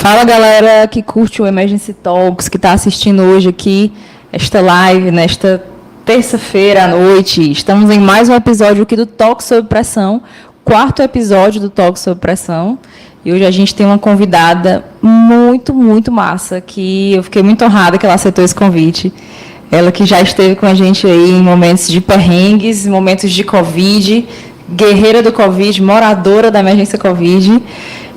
Fala, galera que curte o Emergency Talks, que está assistindo hoje aqui esta live, nesta terça-feira à noite. Estamos em mais um episódio aqui do Talk Sob Pressão, quarto episódio do Talk Sob Pressão. E hoje a gente tem uma convidada muito, muito massa, que eu fiquei muito honrada que ela aceitou esse convite. Ela que já esteve com a gente aí em momentos de perrengues, momentos de Covid, guerreira do Covid, moradora da emergência Covid.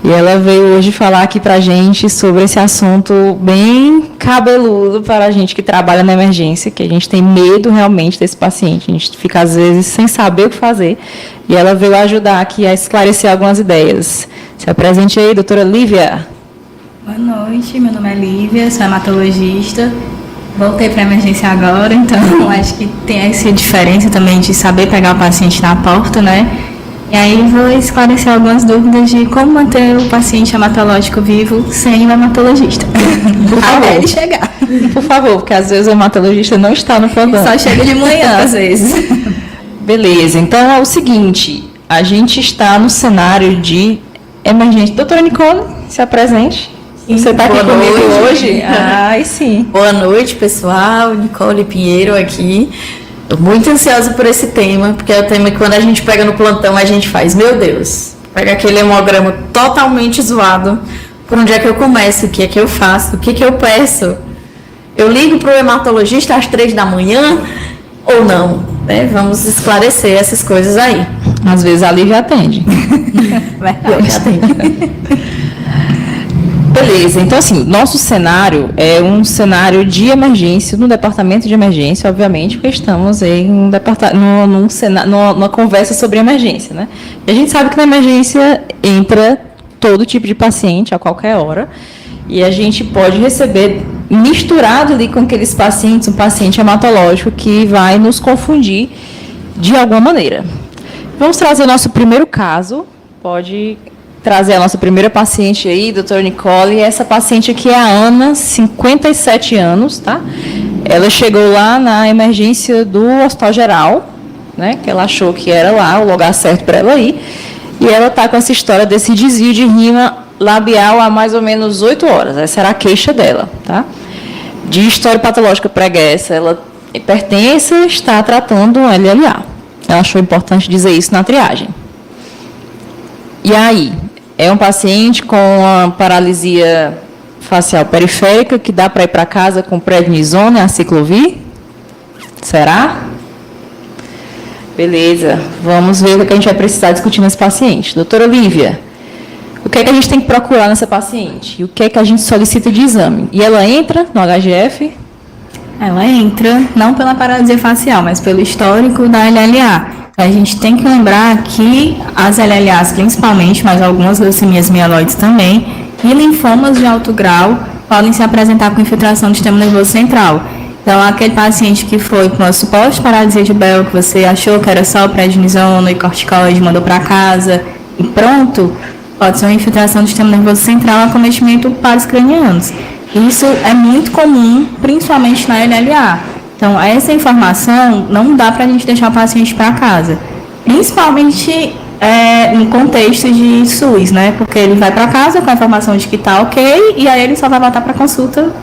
E ela veio hoje falar aqui para a gente sobre esse assunto bem cabeludo para a gente que trabalha na emergência, que a gente tem medo realmente desse paciente. A gente fica, às vezes, sem saber o que fazer. E ela veio ajudar aqui a esclarecer algumas ideias. Se apresente aí, doutora Lívia. Boa noite, meu nome é Lívia, sou hematologista. Voltei para a emergência agora, então acho que tem essa diferença também de saber pegar o paciente na porta, né? E aí vou esclarecer algumas dúvidas de como manter o paciente hematológico vivo sem o hematologista. Por favor. Até ele chegar. Por favor, porque às vezes o hematologista não está no plantão. Só chega de manhã, às vezes. Beleza, então é o seguinte, a gente está no cenário de emergência. Doutora Nicole, se apresente. Você está aqui comigo hoje? Ai, sim. Boa noite, pessoal. Nicole Pinheiro aqui. Estou muito ansiosa por esse tema, porque é o tema que quando a gente pega no plantão, a gente faz, meu Deus, pega aquele hemograma totalmente zoado, por onde é que eu começo, o que é que eu faço, o que é que eu peço? Eu ligo para o hematologista às 3 da manhã ou não? Né? Vamos esclarecer essas coisas aí. Às vezes a Lívia atende. Verdade, atende. Beleza, então assim, nosso cenário é um cenário de emergência, no departamento de emergência, obviamente, porque estamos em numa conversa sobre emergência, né? E a gente sabe que na emergência entra todo tipo de paciente a qualquer hora, e a gente pode receber misturado ali com aqueles pacientes, um paciente hematológico que vai nos confundir de alguma maneira. Vamos trazer o nosso primeiro caso, pode trazer a nossa primeira paciente aí, doutora Nicole. E essa paciente aqui é a Ana, 57 anos, tá? Ela chegou lá na emergência do Hospital Geral, né? Que ela achou que era lá o lugar certo para ela ir. E ela está com essa história desse desvio de rima labial há mais ou menos 8 horas. Essa era a queixa dela, tá? De história patológica pregressa, ela é hipertensa, está tratando um LLA. Ela achou importante dizer isso na triagem. E aí? É um paciente com uma paralisia facial periférica que dá para ir para casa com prednisona, aciclovir? Será? Beleza. Vamos ver o que a gente vai precisar discutir nesse paciente. Doutora Lívia, o que é que a gente tem que procurar nessa paciente? E o que é que a gente solicita de exame? E ela entra no HGF? Ela entra, não pela paralisia facial, mas pelo histórico da LLA. A gente tem que lembrar que as LLAs, principalmente, mas algumas leucemias mieloides também, e linfomas de alto grau podem se apresentar com infiltração do sistema nervoso central. Então, aquele paciente que foi com uma suposta paralisia de Bell, que você achou que era só prednisona e corticoide, mandou para casa e pronto, pode ser uma infiltração do sistema nervoso central, acometimento pares cranianos. Isso é muito comum, principalmente na LLA. Então, essa informação não dá para a gente deixar o paciente para casa, principalmente no contexto de SUS, né? Porque ele vai para casa com a informação de que está ok e aí ele só vai voltar para consulta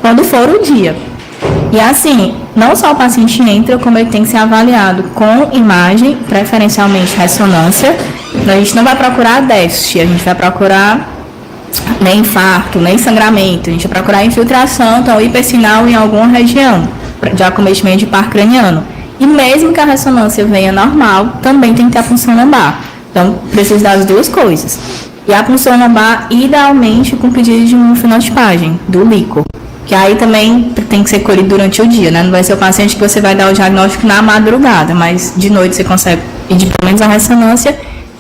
quando for o dia. E assim, não só o paciente entra, como ele tem que ser avaliado com imagem, preferencialmente ressonância. A gente não vai procurar déficit, a gente vai procurar nem infarto, nem sangramento, a gente vai procurar infiltração, então hipersinal em alguma região de acometimento de par craniano. E mesmo que a ressonância venha normal, também tem que ter a punção lombar. Então, precisa das duas coisas. E a punção lombar, idealmente, com pedido de imunofenotipagem, do líquor. Que aí também tem que ser colhido durante o dia, né? Não vai ser o paciente que você vai dar o diagnóstico na madrugada, mas de noite você consegue pedir pelo menos a ressonância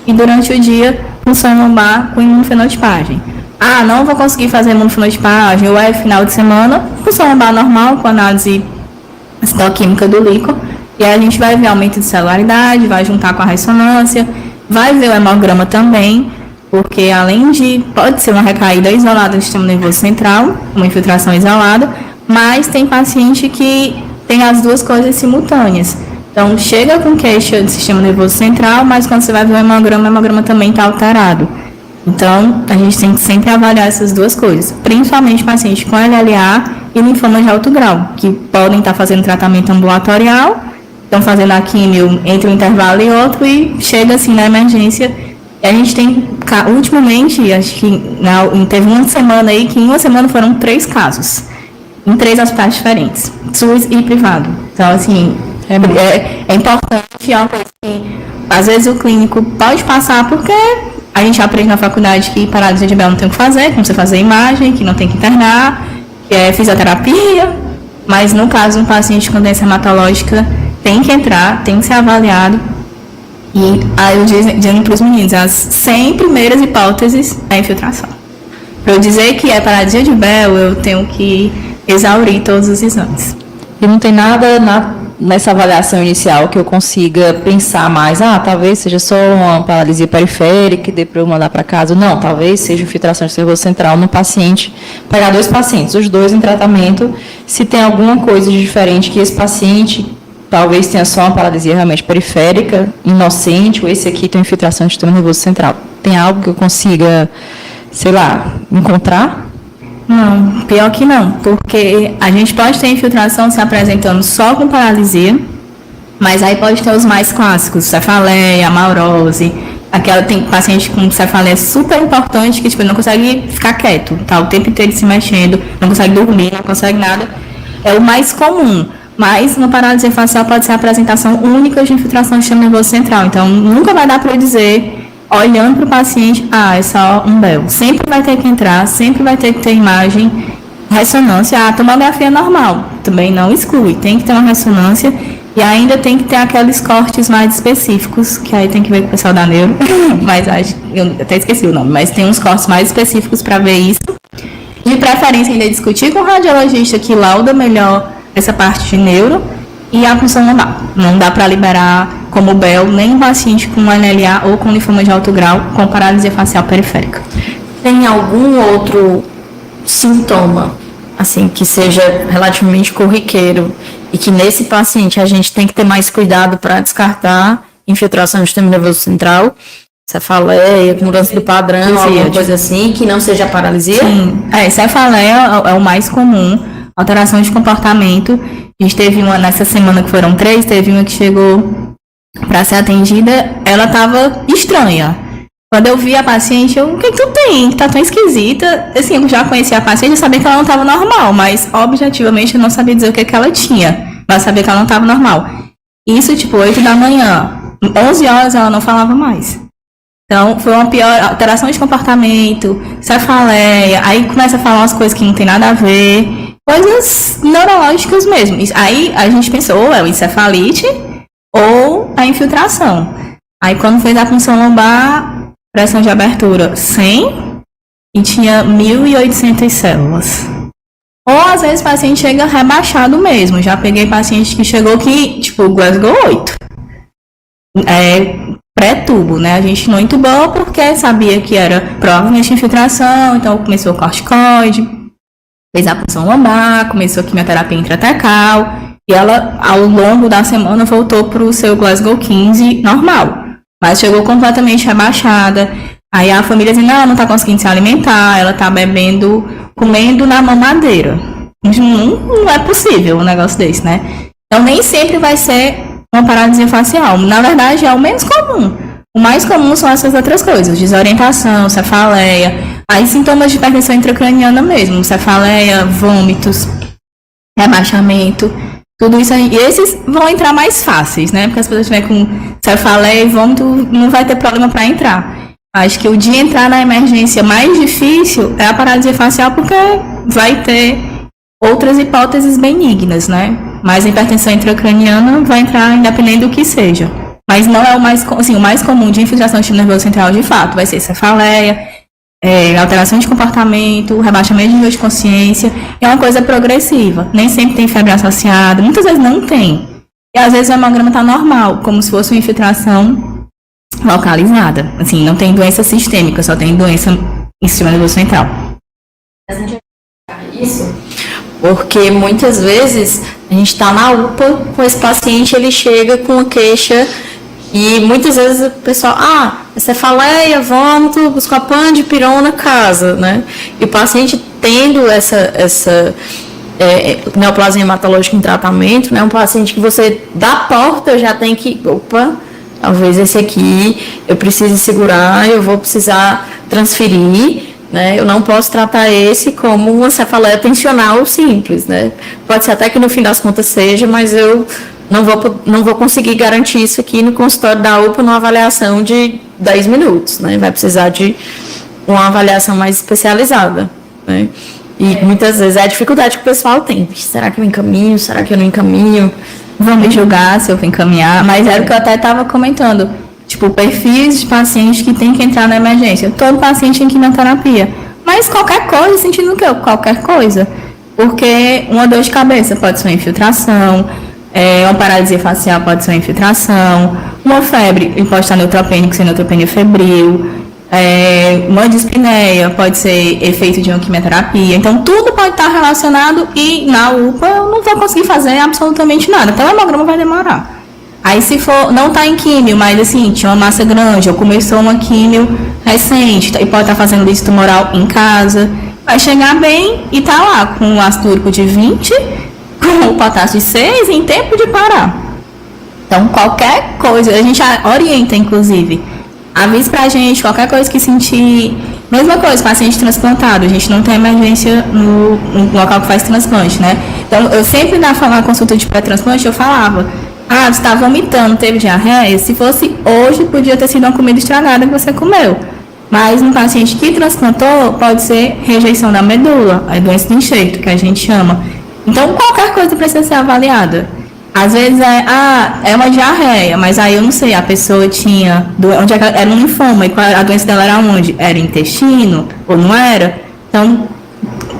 e durante o dia, punção lombar com imunofenotipagem. Ah, não vou conseguir fazer imunofenotipagem, ou é final de semana, punção lombar normal, com análise citoquímica do líquor, e aí a gente vai ver aumento de celularidade, vai juntar com a ressonância, vai ver o hemograma também, porque além de, pode ser uma recaída isolada do sistema nervoso central, uma infiltração isolada, mas tem paciente que tem as duas coisas simultâneas. Então, chega com queixa do sistema nervoso central, mas quando você vai ver o hemograma também está alterado. Então, a gente tem que sempre avaliar essas duas coisas, principalmente pacientes com LLA e linfoma de alto grau, que podem estar fazendo tratamento ambulatorial, estão fazendo a químio entre um intervalo e outro e chega assim na emergência. E a gente tem, ultimamente, acho que teve uma semana aí, que em uma semana foram 3 casos, em 3 hospitais diferentes, SUS e privado. Então, assim, é importante, é uma coisa que às vezes o clínico pode passar porque a gente aprende na faculdade que paralisia de Bell não tem o que fazer, que não precisa fazer imagem, que não tem que internar, que é fisioterapia, mas no caso um paciente com doença hematológica tem que entrar, tem que ser avaliado. E aí eu dizendo para os meninos, as 100 primeiras hipóteses é infiltração. Para eu dizer que é paralisia de Bell, eu tenho que exaurir todos os exames. E não tem nada nessa avaliação inicial que eu consiga pensar mais, talvez seja só uma paralisia periférica e dê para eu mandar para casa. Não, talvez seja infiltração de nervoso central no paciente, pegar 2 pacientes, os 2 em tratamento, se tem alguma coisa de diferente que esse paciente talvez tenha só uma paralisia realmente periférica, inocente, ou esse aqui tem infiltração de sistema nervoso central. Tem algo que eu consiga, sei lá, encontrar? Não, pior que não, porque a gente pode ter infiltração se apresentando só com paralisia, mas aí pode ter os mais clássicos, cefaleia, amaurose, tem paciente com cefaleia super importante que tipo, não consegue ficar quieto, tá o tempo inteiro se mexendo, não consegue dormir, não consegue nada, é o mais comum, mas na paralisia facial pode ser a apresentação única de infiltração do sistema nervoso central, então nunca vai dar para eu dizer olhando para o paciente, é só um Bell. Sempre vai ter que entrar, sempre vai ter que ter imagem, ressonância. A tomografia é normal, também não exclui. Tem que ter uma ressonância e ainda tem que ter aqueles cortes mais específicos, que aí tem que ver com o pessoal da neuro, mas eu até esqueci o nome, mas tem uns cortes mais específicos para ver isso. De preferência ainda discutir com o radiologista que lauda melhor essa parte de neuro e a punção lombar. Não dá para liberar como Bell, nem um paciente com LLA ou com linfoma de alto grau com paralisia facial periférica. Tem algum outro sintoma, assim, que seja relativamente corriqueiro e que nesse paciente a gente tem que ter mais cuidado para descartar infiltração do sistema nervoso central, cefaleia, mudança do padrão, alguma coisa assim, que não seja paralisia? Sim, cefaleia é o mais comum, alteração de comportamento. A gente teve uma nessa semana que foram 3, teve uma que chegou para ser atendida, ela estava estranha. Quando eu vi a paciente, o que tu tem? Tá tão esquisita. Assim, eu já conhecia a paciente, eu sabia que ela não estava normal, mas objetivamente eu não sabia dizer o que ela tinha, mas sabia que ela não estava normal. Isso, tipo, 8 da manhã, 11 horas ela não falava mais. Então, foi uma pior alteração de comportamento, cefaleia, aí começa a falar umas coisas que não tem nada a ver, coisas neurológicas mesmo. Aí a gente pensou, ou é o encefalite, ou a infiltração. Aí quando fez a punção lombar, pressão de abertura 100 e tinha 1.800 células. Ou às vezes o paciente chega rebaixado mesmo. Já peguei paciente que chegou que, tipo, Glasgow 8. Pré-tubo, né? A gente não intubou porque sabia que era provavelmente infiltração, então começou o corticoide, fez a punção lombar, começou a quimioterapia intratecal. E ela, ao longo da semana, voltou para o seu Glasgow 15 normal. Mas chegou completamente rebaixada. Aí a família dizia, não está conseguindo se alimentar, ela está bebendo, comendo na mamadeira. Não é possível um negócio desse, né? Então nem sempre vai ser uma paralisia facial. Na verdade, é o menos comum. O mais comum são essas outras coisas, desorientação, cefaleia, aí sintomas de hipertensão intracraniana mesmo, cefaleia, vômitos, rebaixamento. Tudo isso aí, e esses vão entrar mais fáceis, né? Porque as pessoas tiverem com cefaleia e vômito, não vai ter problema para entrar. Acho que o de entrar na emergência mais difícil é a paralisia facial, porque vai ter outras hipóteses benignas, né? Mas a hipertensão intracraniana vai entrar independente do que seja. Mas não é o mais comum de infiltração do sistema nervoso central, de fato. Vai ser cefaleia, alteração de comportamento, rebaixamento de nível de consciência, é uma coisa progressiva. Nem sempre tem febre associada, muitas vezes não tem. E às vezes o hemograma está normal, como se fosse uma infiltração localizada. Assim, não tem doença sistêmica, só tem doença em sistema nervoso central. Isso, porque muitas vezes a gente está na UPA com esse paciente, ele chega com uma queixa E muitas vezes o pessoal, cefaleia, vômito, Buscopan, dipirona, casa, né? E o paciente tendo essa neoplasia hematológica em tratamento, né? Um paciente que você, da porta, já tem que, talvez esse aqui eu precise segurar, eu vou precisar transferir, né? Eu não posso tratar esse como uma cefaleia tensional simples, né? Pode ser até que no fim das contas seja, mas eu não vou conseguir garantir isso aqui no consultório da UPA numa avaliação de 10 minutos, né? Vai precisar de uma avaliação mais especializada, né? E muitas vezes é a dificuldade que o pessoal tem. Será que eu encaminho? Será que eu não encaminho? Vão me julgar se eu vou encaminhar, mas era o que eu até estava comentando. Tipo, perfis de pacientes que tem que entrar na emergência. Todo paciente em quimioterapia. Mas qualquer coisa, sentindo o quê? Qualquer coisa. Porque uma dor de cabeça pode ser uma infiltração, uma paralisia facial pode ser uma infiltração, uma febre pode estar neutropênico, ser neutropenia febril, uma dispneia pode ser efeito de uma quimioterapia. Então, tudo pode estar relacionado e na UPA eu não vou conseguir fazer absolutamente nada. Então, o hemograma vai demorar. Aí, se for, não está em químio, mas assim, tinha uma massa grande, ou começou uma químio recente, e pode estar fazendo lixo tumoral em casa, vai chegar bem e tá lá com o ácido úrico de 20, com o potássio de 6, em tempo de parar. Então, qualquer coisa, a gente orienta, inclusive, avise pra gente, qualquer coisa que sentir. Mesma coisa, paciente transplantado, a gente não tem emergência no local que faz transplante, né? Então, eu sempre na consulta de pré-transplante, eu falava, você está vomitando, teve diarreia? Se fosse hoje, podia ter sido uma comida estragada que você comeu. Mas no paciente que transplantou, pode ser rejeição da medula, a doença do enxerto, que a gente chama. Então, qualquer coisa precisa ser avaliada. Às vezes é uma diarreia, mas aí eu não sei, a pessoa tinha, era um linfoma, e a doença dela era onde? Era intestino, ou não era? Então,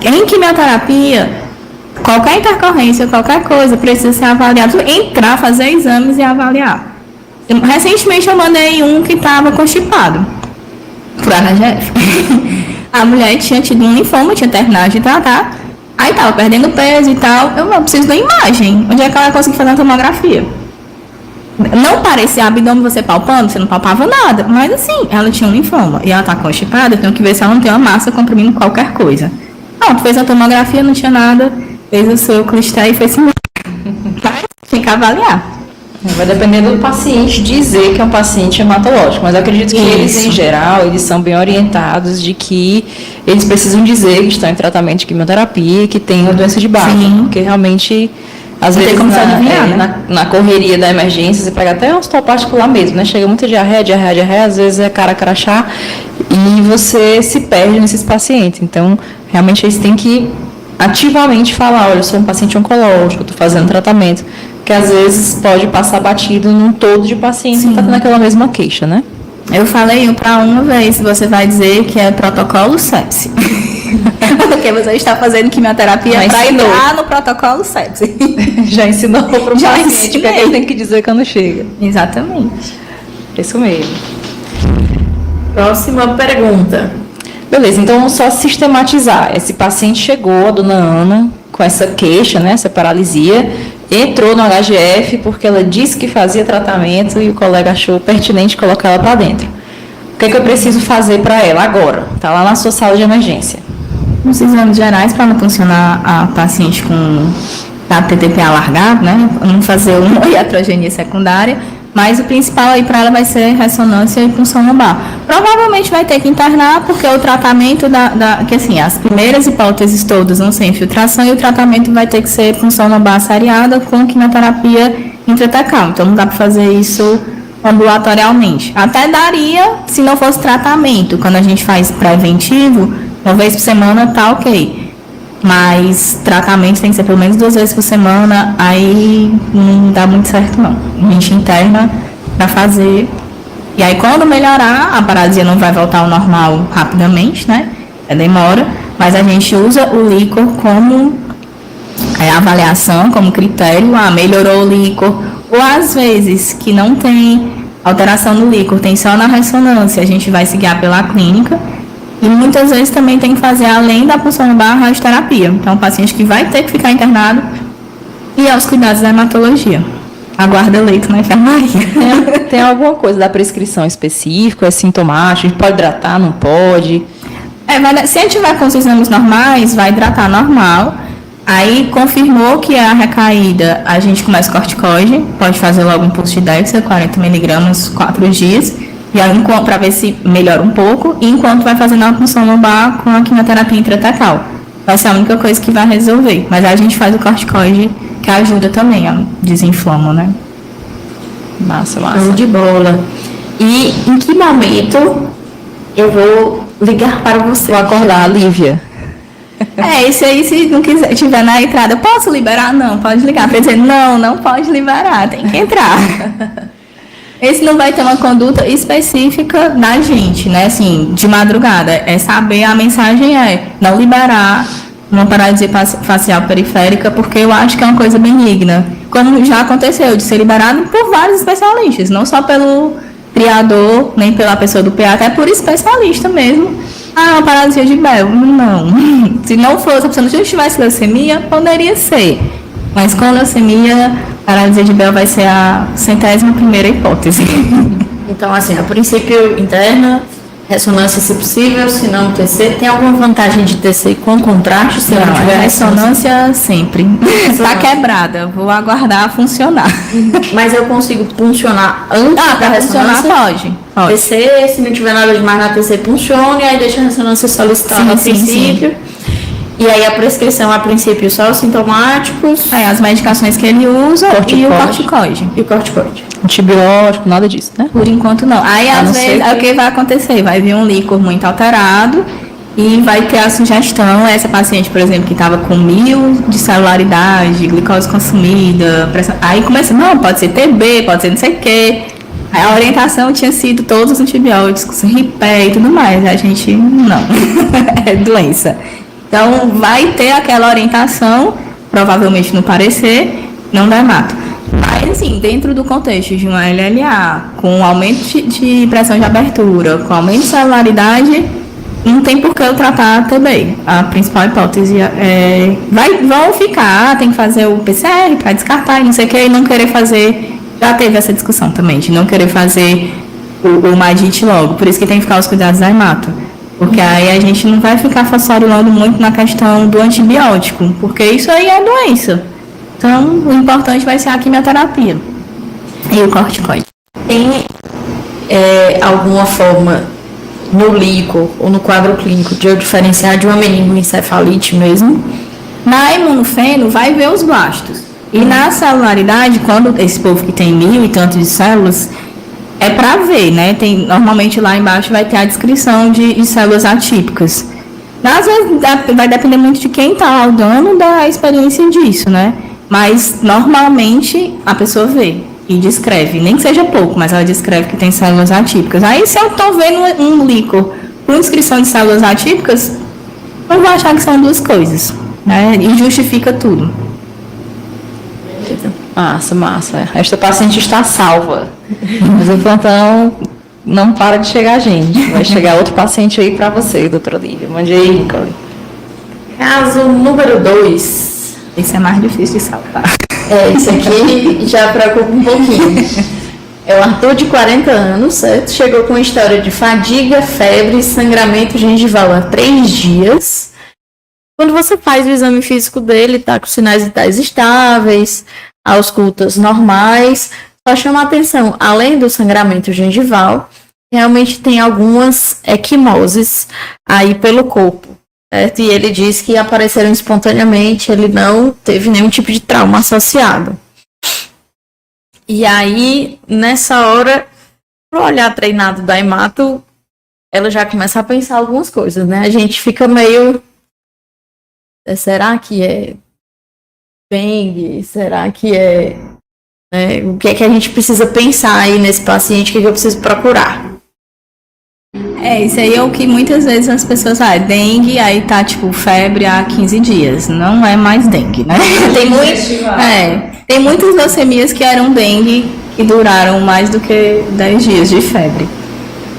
em quimioterapia, qualquer intercorrência, qualquer coisa precisa ser avaliado, entrar, fazer exames e avaliar. Recentemente eu mandei um que estava constipado, por HGF. A mulher tinha tido um linfoma, tinha terminado de tratar, aí estava perdendo peso e tal. Eu preciso da imagem. Onde é que ela conseguiu fazer uma tomografia? Não parecia abdômen você palpando, você não palpava nada, mas assim, ela tinha um linfoma e ela está constipada, eu tenho que ver se ela não tem uma massa comprimindo qualquer coisa. Não, fez a tomografia, não tinha nada, fez o seu clister e fez assim. Mas tem que avaliar. Vai depender do paciente dizer que é um paciente hematológico, mas eu acredito que eles, em geral, eles são bem orientados de que eles precisam dizer que estão em tratamento de quimioterapia e que tem uma doença de Barro, porque realmente, às vezes, na correria da emergência, você pega até um hospital particular mesmo, né? Chega muita diarreia, às vezes é cara crachá, e você se perde nesses pacientes. Então, realmente, eles têm que ativamente falar, olha, eu sou um paciente oncológico, estou fazendo tratamento, que às vezes pode passar batido num todo de pacientes que está tendo aquela mesma queixa, né? Eu falei para uma vez, você vai dizer que é protocolo sepse. Porque você está fazendo quimioterapia para entrar no protocolo sepse. Já ensinou para o paciente o que ele tem que dizer quando chega. Exatamente. Isso mesmo. Próxima pergunta. Beleza, então vamos só sistematizar. Esse paciente chegou, a dona Ana, com essa queixa, né, essa paralisia, entrou no HGF porque ela disse que fazia tratamento e o colega achou pertinente colocar ela para dentro. O que é que eu preciso fazer para ela agora? Está lá na sua sala de emergência. Nos exames gerais, para não funcionar a paciente com TTP alargado, né, não fazer uma iatrogenia secundária, mas o principal aí para ela vai ser ressonância e punção lombar. Provavelmente vai ter que internar, porque o tratamento que assim, as primeiras hipóteses todas vão ser infiltração e o tratamento vai ter que ser punção lombar seriada com quimioterapia intratecal. Então não dá para fazer isso ambulatorialmente. Até daria se não fosse tratamento. Quando a gente faz preventivo, uma vez por semana tá ok. Mas tratamento tem que ser pelo menos 2 vezes por semana, aí não dá muito certo não. A gente interna para fazer. E aí quando melhorar, a paralisia não vai voltar ao normal rapidamente, né? Demora, mas a gente usa o líquor como avaliação, como critério. Melhorou o líquor. Ou às vezes que não tem alteração no líquor, tem só na ressonância, a gente vai se guiar pela clínica. E muitas vezes também tem que fazer, além da punção lombar, a radioterapia. Então, o paciente que vai ter que ficar internado e aos cuidados da hematologia. aguarda leito na enfermaria. Tem alguma coisa da prescrição específica? É sintomático? A gente pode hidratar, não pode? Se a gente tiver com os exames normais, vai hidratar normal. Aí confirmou que é a recaída, a gente começa corticoide, pode fazer logo um pulso de Dexa, 40 miligramas, 4 dias, e aí para ver se melhora um pouco, e enquanto vai fazendo a punção lombar com a quimioterapia intratecal. Vai ser a única coisa que vai resolver. Mas aí a gente faz o corticoide, que ajuda também a desinflama, né? Massa. Show de bola. E em que momento eu vou ligar para você? Vou acordar, Lívia. Esse aí, se não quiser, tiver na entrada, posso liberar? Não, pode ligar. Para dizer, não pode liberar, tem que entrar. Esse não vai ter uma conduta específica da gente, né? Assim, de madrugada. É saber, a mensagem é não liberar uma paralisia facial periférica, porque eu acho que é uma coisa benigna. Como já aconteceu, de ser liberado por vários especialistas, não só pelo triador, nem pela pessoa do PA, até por especialista mesmo. Uma paralisia de Bell. Não. Se não fosse, se a pessoa não tivesse leucemia, poderia ser. Mas com leucemia, paralisia de Bell vai ser a 101ª hipótese. Então, assim, a princípio interna, ressonância se possível, se não TC. Tem alguma vantagem de TC com contraste? Se não tiver ressonância sempre. Está quebrada, vou aguardar funcionar. Mas eu consigo funcionar antes da ressonância? Pode. TC, se não tiver nada demais na TC, funciona, e aí deixa a ressonância solicitada a princípio. Sim. E aí a prescrição, a princípio, só os sintomáticos. As medicações que ele usa e o corticoide. E o corticoide. Antibiótico, nada disso, né? Por enquanto não. Aí às vezes o que vai acontecer? Vai vir um líquor muito alterado e vai ter a sugestão, essa paciente, por exemplo, que estava com 1000 de celularidade, glicose consumida, pressão. Aí começa, não, pode ser TB, pode ser não sei o quê. Aí a orientação tinha sido todos os antibióticos, ripé e tudo mais. A gente, não. É doença. Então, vai ter aquela orientação, provavelmente no parecer, não dermato. Mas, assim, dentro do contexto de uma LLA, com aumento de pressão de abertura, com aumento de celularidade, não tem por que eu tratar TB. A principal hipótese vão ficar, tem que fazer o PCR para descartar e não sei o que, e não querer fazer. Já teve essa discussão também, de não querer fazer o MADIT logo. Por isso que tem que ficar os cuidados da hemato. Porque aí a gente não vai ficar fosforilando muito na questão do antibiótico, porque isso aí é doença. Então, o importante vai ser a quimioterapia e o corticoide. Tem alguma forma no líquor ou no quadro clínico de eu diferenciar de uma meningoencefalite mesmo? Na imunofeno, vai ver os blastos. E na celularidade, quando esse povo que tem 1000 e tantos de células, é para ver, né? Normalmente lá embaixo vai ter a descrição de células atípicas. Às vezes vai depender muito de quem está laudando da experiência disso, né? Mas normalmente a pessoa vê e descreve, nem que seja pouco, mas ela descreve que tem células atípicas. Aí se eu estou vendo um líquor com descrição de células atípicas, eu vou achar que são duas coisas, né? E justifica tudo. Massa. Esta paciente está salva. Mas o plantão não para de chegar gente. Vai chegar outro paciente aí para você, doutora Lívia. Mande aí, Nicole. Caso número 2. Esse é mais difícil de salvar. Esse aqui já preocupa um pouquinho. É o Arthur, de 40 anos, certo? Chegou com uma história de fadiga, febre, sangramento gengival há 3 dias. Quando você faz o exame físico dele, tá com sinais vitais estáveis, auscultas normais, só chama a atenção, além do sangramento gengival, realmente tem algumas equimoses aí pelo corpo, certo? E ele diz que apareceram espontaneamente, ele não teve nenhum tipo de trauma associado. E aí, nessa hora, pro olhar treinado da hemato, ela já começa a pensar algumas coisas, né? A gente fica meio... Será que é dengue? Será que é... o que é que a gente precisa pensar aí nesse paciente? O que é que eu preciso procurar? Isso aí é o que muitas vezes as pessoas falam. Dengue, aí tá tipo febre há 15 dias. Não é mais dengue, né? Tem muitas leucemias que eram dengue e duraram mais do que 10 dias de febre.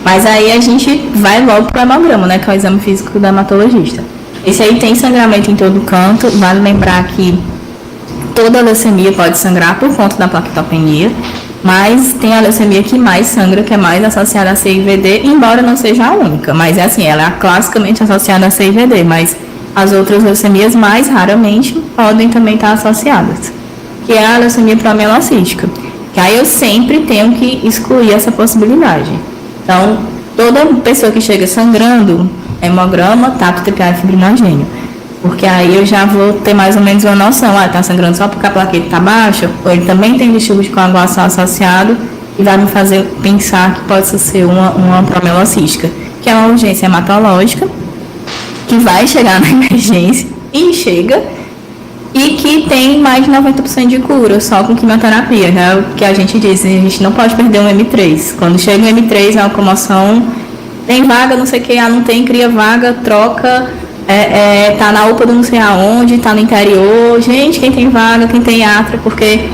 Mas aí a gente vai logo pro hemograma, né? Que é o exame físico do hematologista. Esse aí tem sangramento em todo canto. Vale lembrar que toda leucemia pode sangrar por conta da plaquetopenia, mas tem a leucemia que mais sangra, que é mais associada a CIVD, embora não seja a única, mas é assim, ela é classicamente associada a CIVD, mas as outras leucemias mais raramente podem também estar associadas, que é a leucemia promielocítica, que aí eu sempre tenho que excluir essa possibilidade. Então, toda pessoa que chega sangrando, hemograma, tato, TPA e fibrinogênio. Porque aí eu já vou ter mais ou menos uma noção, está sangrando só porque a plaqueta está baixa, ou ele também tem distúrbio de coagulação associado, e vai me fazer pensar que pode ser uma promielocística, que é uma urgência hematológica, que vai chegar na emergência, e chega, e que tem mais de 90% de cura, só com quimioterapia, né? O que a gente diz, a gente não pode perder um M3. Quando chega um M3, é uma comoção, tem vaga, não sei o que, não tem, cria vaga, troca, tá na UPA do não sei aonde, tá no interior, gente, quem tem vaga, quem tem atra, porque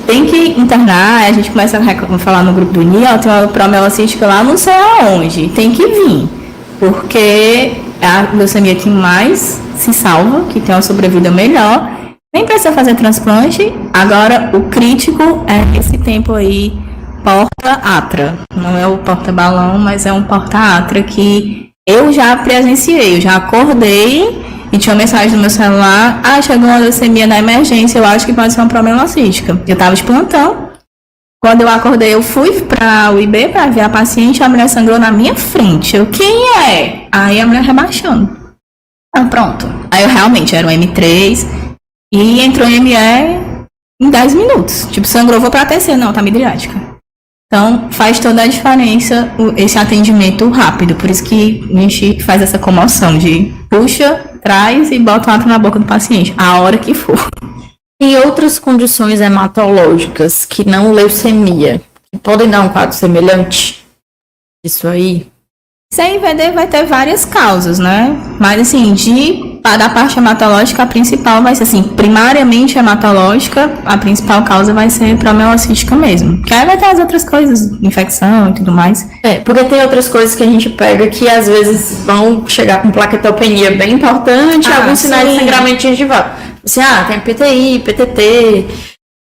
tem que internar, a gente começa a falar no grupo do NIA, tem uma promielocística lá, não sei aonde, tem que vir, porque é a leucemia que mais se salva, que tem uma sobrevida melhor, nem precisa fazer transplante. Agora, o crítico é esse tempo aí, porta-atra. Não é o porta-balão, mas é um porta-atra que eu já presenciei. Eu já acordei e tinha uma mensagem no meu celular. Chegou uma leucemia na emergência, eu acho que pode ser uma promielocística. Eu estava de plantão. Quando eu acordei, eu fui para o IB para ver a paciente, a mulher sangrou na minha frente. Quem é? Aí a mulher rebaixando. Pronto. Aí eu realmente era um M3 e entrou em ME em 10 minutos. Tipo, sangrou, vou pra TC, não, tá midriática. Então, faz toda a diferença esse atendimento rápido. Por isso que a gente faz essa comoção de puxa, traz e bota o ato na boca do paciente, a hora que for. E outras condições hematológicas que não leucemia, que podem dar um quadro semelhante? Isso aí? CIVD vai ter várias causas, né? Mas assim, da parte hematológica, a principal vai ser assim, primariamente hematológica, a principal causa vai ser promielocística mesmo. Que aí vai ter as outras coisas, infecção e tudo mais. Porque tem outras coisas que a gente pega que às vezes vão chegar com plaquetopenia bem importante, alguns sinais de sangramento gengival. Assim, tem PTI, PTT.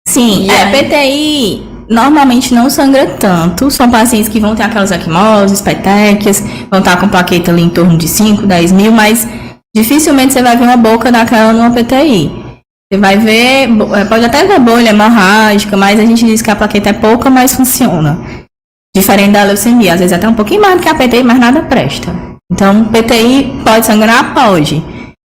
Sim, PTI normalmente não sangra tanto, são pacientes que vão ter aquelas equimoses, petequias, vão estar com plaqueta ali em torno de 5, 10 mil, mas dificilmente você vai ver uma boca daquela numa PTI. Você vai ver, pode até ver bolha hemorrágica, mas a gente diz que a plaqueta é pouca, mas funciona. Diferente da leucemia, às vezes até um pouquinho mais do que a PTI, mas nada presta. Então, PTI pode sangrar? Pode,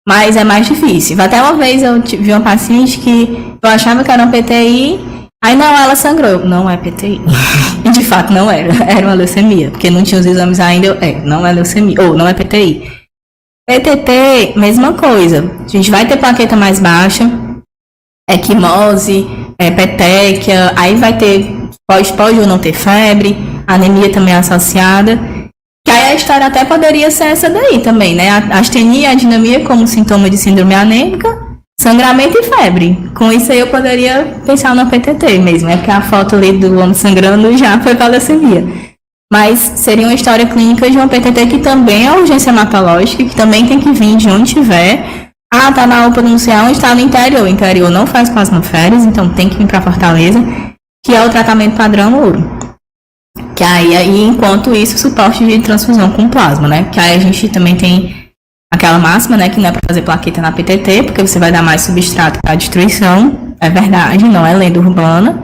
mas é mais difícil. Até uma vez eu vi uma paciente que eu achava que era uma PTI, aí não, ela sangrou. Não é PTI. E de fato não era. Era uma leucemia. Porque não tinha os exames ainda. Não é leucemia. Ou não é PTI. PTT, mesma coisa. A gente vai ter plaqueta mais baixa. Equimose, petequia. Aí vai ter. Pode ou não ter febre. Anemia também é associada. Que aí a história até poderia ser essa daí também, né? A astenia e a dinamia como sintoma de síndrome anêmica. Sangramento e febre. Com isso aí eu poderia pensar no PTT mesmo, porque a foto ali do homem sangrando já foi para a leucemia. Mas seria uma história clínica de uma PTT que também é urgência hematológica, que também tem que vir de onde tiver. Tá na UPA não sei onde, tá no interior. O interior não faz plasmaféres, então tem que vir para Fortaleza, que é o tratamento padrão ouro. Que aí enquanto isso, suporte de transfusão com plasma, né? Que aí a gente também tem aquela máxima, né, que não é para fazer plaqueta na PTT, porque você vai dar mais substrato para a destruição. É verdade, não é lenda urbana.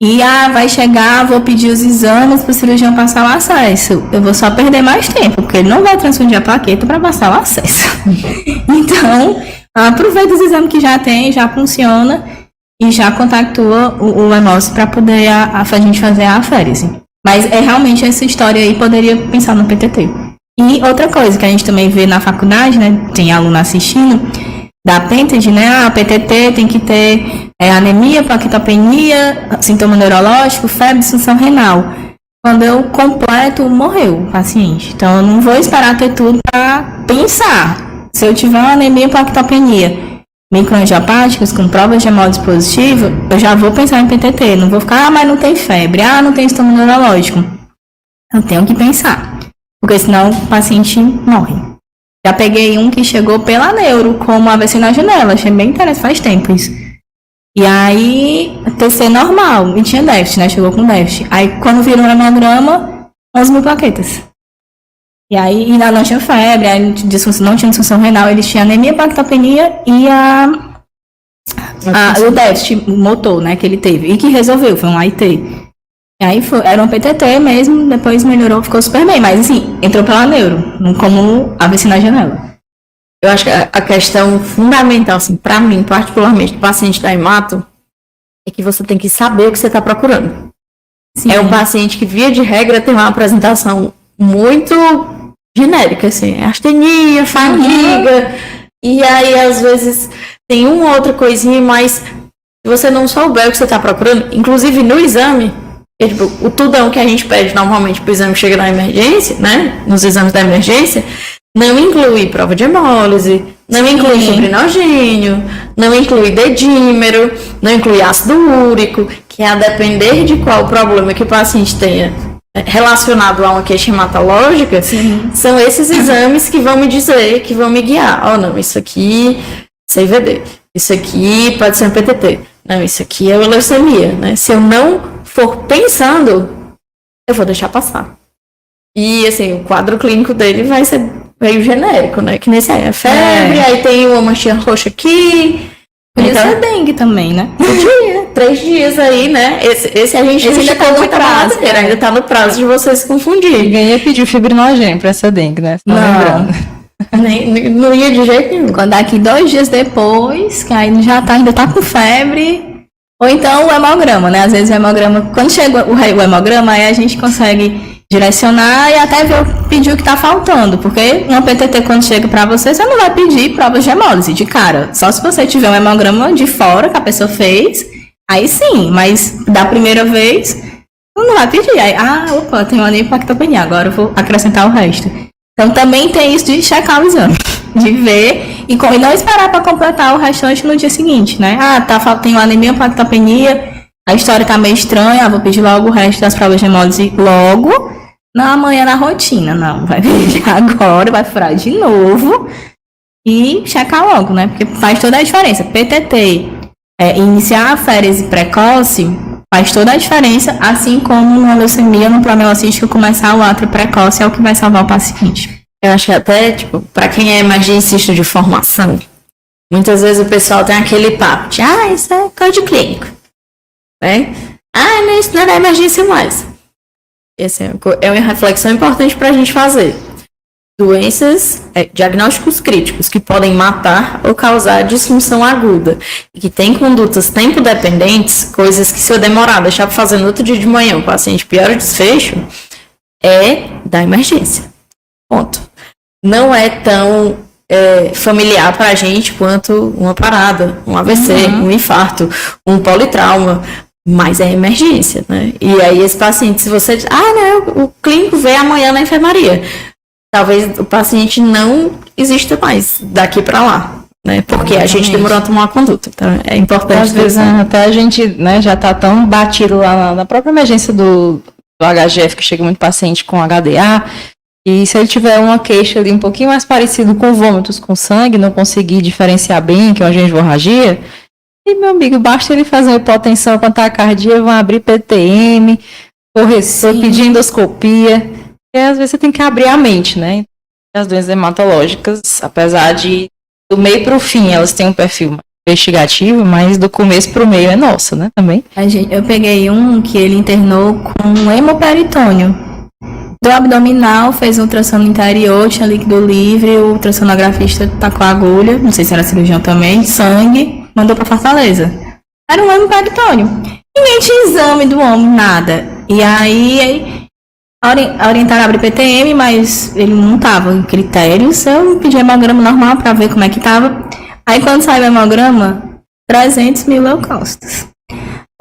E vai chegar, vou pedir os exames para o cirurgião passar o acesso. Eu vou só perder mais tempo, porque ele não vai transfundir a plaqueta para passar o acesso. Então, aproveita os exames que já tem, já funciona, e já contactua o hemócio para poder a gente fazer a aférese. Mas realmente essa história aí poderia pensar no PTT. E outra coisa que a gente também vê na faculdade, né, tem aluno assistindo, da PENTAD, né, a PTT tem que ter anemia, plaquetopenia, sintoma neurológico, febre, disfunção renal. Quando eu completo, morreu o paciente. Então, eu não vou esperar ter tudo para pensar. Se eu tiver uma anemia, plaquetopenia, microangiopáticas com provas de hemólise positiva, eu já vou pensar em PTT. Não vou ficar, mas não tem febre, não tem sintoma neurológico. Eu tenho que pensar. Porque senão o paciente morre. Já peguei um que chegou pela neuro, como AVC na janela. Achei bem interessante, faz tempo isso. E aí, TC normal, e tinha déficit, né? Chegou com déficit. Aí, quando virou um hemograma, 11.000 plaquetas. E aí, ainda não tinha febre, aí não tinha disfunção renal, eles tinham anemia, plaquetopenia e o déficit motor, né, que ele teve. E que resolveu, foi um AIT. E aí, era um PTT mesmo, depois melhorou, ficou super bem. Mas, assim, entrou pela neuro, como AVC na janela. Eu acho que a questão fundamental, assim, para mim, particularmente, do paciente da hemato, é que você tem que saber o que você está procurando. Sim. É um paciente que, via de regra, tem uma apresentação muito genérica, assim, astenia, fadiga, e aí, às vezes, tem uma outra coisinha, mas se você não souber o que você está procurando, inclusive no exame, tipo, o tudão que a gente pede normalmente para o exame que chega na emergência, né, nos exames da emergência, não inclui prova de hemólise, não inclui fibrinogênio, não inclui dedímero, não inclui ácido úrico, que a depender de qual problema que o paciente tenha relacionado a uma queixa hematológica, são esses exames que vão me dizer, que vão me guiar. Não, isso aqui é CVD, isso aqui pode ser um PTT, não, isso aqui é leucemia, né? Se eu não for pensando, eu vou deixar passar. E, assim, o quadro clínico dele vai ser meio genérico, né? Que nesse aí é febre, aí tem uma manchinha roxa aqui. Podia ser dengue também, né? Podia, 3 dias aí, né? Esse a gente ainda tá no prazo. Ainda tá no prazo de vocês se confundirem. Ninguém ia pedir fibrinogênio pra essa dengue, né? Não ia de jeito nenhum. Quando daqui 2 dias depois, que aí ainda tá com febre. Ou então o hemograma, né? Às vezes o hemograma, quando chega o hemograma, aí a gente consegue direcionar e até pedir o que está faltando, porque uma PTT quando chega para você não vai pedir provas de hemólise de cara, só se você tiver um hemograma de fora que a pessoa fez, aí sim, mas da primeira vez não vai pedir, aí, opa, tem uma anemia plaquetopenia, agora eu vou acrescentar o resto. Então também tem isso de checar o exame, de ver e não esperar para completar o restante no dia seguinte, né? Tem uma anemia plaquetopenia, a história tá meio estranha, vou pedir logo o resto das provas de hemólise logo. Não, amanhã na rotina, não. Vai pedir agora, vai furar de novo e checar logo, né? Porque faz toda a diferença. PTT, iniciar a férese precoce, faz toda a diferença, assim como na leucemia, no problema cístico, começar o átrio precoce é o que vai salvar o paciente. Eu acho que até, tipo, para quem é emergencista de formação, muitas vezes o pessoal tem aquele papo de, isso é código clínico, né? Isso não é da emergência mais. Essa é uma reflexão importante para a gente fazer. Doenças, diagnósticos críticos que podem matar ou causar disfunção aguda e que têm condutas tempo-dependentes, coisas que se eu demorar, deixar para fazer no outro dia de manhã, o paciente piora o desfecho, é da emergência. Ponto. Não é tão familiar para a gente quanto uma parada, um AVC, um infarto, um politrauma, mas é emergência, né? E aí esse paciente, se você diz, o clínico vem amanhã na enfermaria, talvez o paciente não exista mais daqui para lá, né? Porque a gente demorou a tomar uma conduta, então é importante. Às vezes até a gente, né, já tá tão batido lá na própria emergência do HGF, que chega muito paciente com HDA, e se ele tiver uma queixa ali um pouquinho mais parecido com vômitos com sangue, não conseguir diferenciar bem que é uma hemorragia, e, meu amigo, basta ele fazer uma hipotensão com taquicardia, vão abrir PTM, correção, pedir endoscopia. E às vezes você tem que abrir a mente, né? As doenças hematológicas, apesar de do meio para o fim, elas têm um perfil investigativo, mas do começo para o meio é nosso, né? Também. Eu peguei um que ele internou com hemoperitônio. Do abdominal, fez um ultrassom no interior, tinha líquido livre, o ultrassonografista tacou a agulha, não sei se era cirurgião também, sangue, mandou para Fortaleza. Era um hemoperitônio. Ninguém tinha exame do homem, nada. E aí orientaram a abrir PTM, mas ele não estava em critérios. Eu pedi hemograma normal para ver como é que estava. Aí quando saiu o hemograma, 300.000 leucócitos.